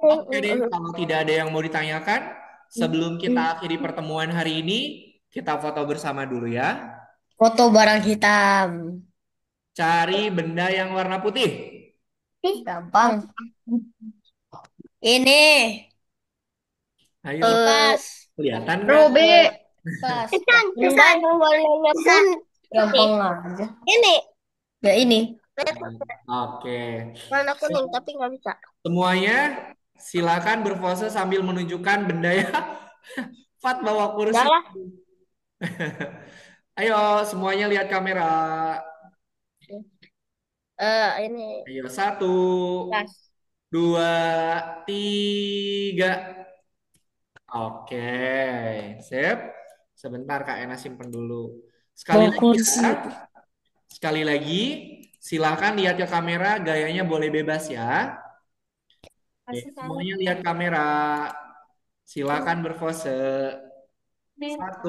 [SPEAKER 1] Oke deh, kalau tidak ada yang mau ditanyakan, sebelum kita akhiri pertemuan hari ini, kita foto bersama dulu ya.
[SPEAKER 3] Foto barang hitam.
[SPEAKER 1] Cari benda yang warna putih.
[SPEAKER 3] Gampang. Ini.
[SPEAKER 1] Ayo, kelihatan nggak?
[SPEAKER 3] Ruby. Pas.
[SPEAKER 4] Pisan warnanya pun
[SPEAKER 3] Gampang aja.
[SPEAKER 4] ini
[SPEAKER 3] Ya ini.
[SPEAKER 1] Oke.
[SPEAKER 4] warna kuning tapi nggak bisa.
[SPEAKER 1] Semuanya silakan berpose sambil menunjukkan benda ya. Fat bawa kursi.
[SPEAKER 4] Udah lah.
[SPEAKER 1] Ayo semuanya lihat kamera.
[SPEAKER 4] Ini
[SPEAKER 1] Ayo 1,
[SPEAKER 4] pas.
[SPEAKER 1] 2, 3. Oke, sip. Sebentar Kak Ena simpen dulu. Sekali
[SPEAKER 3] Bawa
[SPEAKER 1] lagi
[SPEAKER 3] kursi.
[SPEAKER 1] ya. Sekali lagi, silakan lihat ke kamera, gayanya boleh bebas ya. Oke, semuanya lihat kamera. Silakan berpose. 1,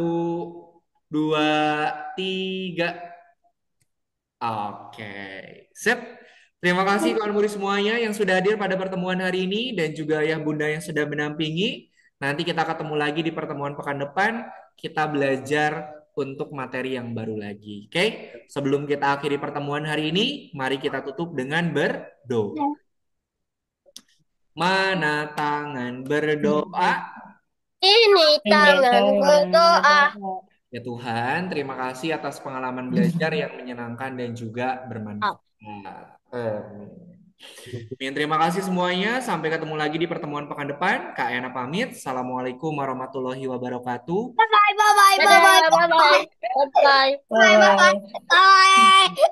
[SPEAKER 1] 2, 3. Oke, sip. Terima kasih kawan murid semuanya yang sudah hadir pada pertemuan hari ini dan juga ayah bunda yang sudah menampingi. Nanti kita ketemu lagi di pertemuan pekan depan. Kita belajar untuk materi yang baru lagi. Oke, sebelum kita akhiri pertemuan hari ini, mari kita tutup dengan berdoa. Mana tangan berdoa?
[SPEAKER 4] Ini tangan berdoa.
[SPEAKER 1] Ya Tuhan, terima kasih atas pengalaman belajar yang menyenangkan dan juga bermanfaat. Amin. Terima kasih semuanya. Sampai ketemu lagi di pertemuan pekan depan. Kak Ena pamit. Assalamualaikum warahmatullahi wabarakatuh.
[SPEAKER 4] Bye bye bye bye bye bye bye bye bye bye bye bye.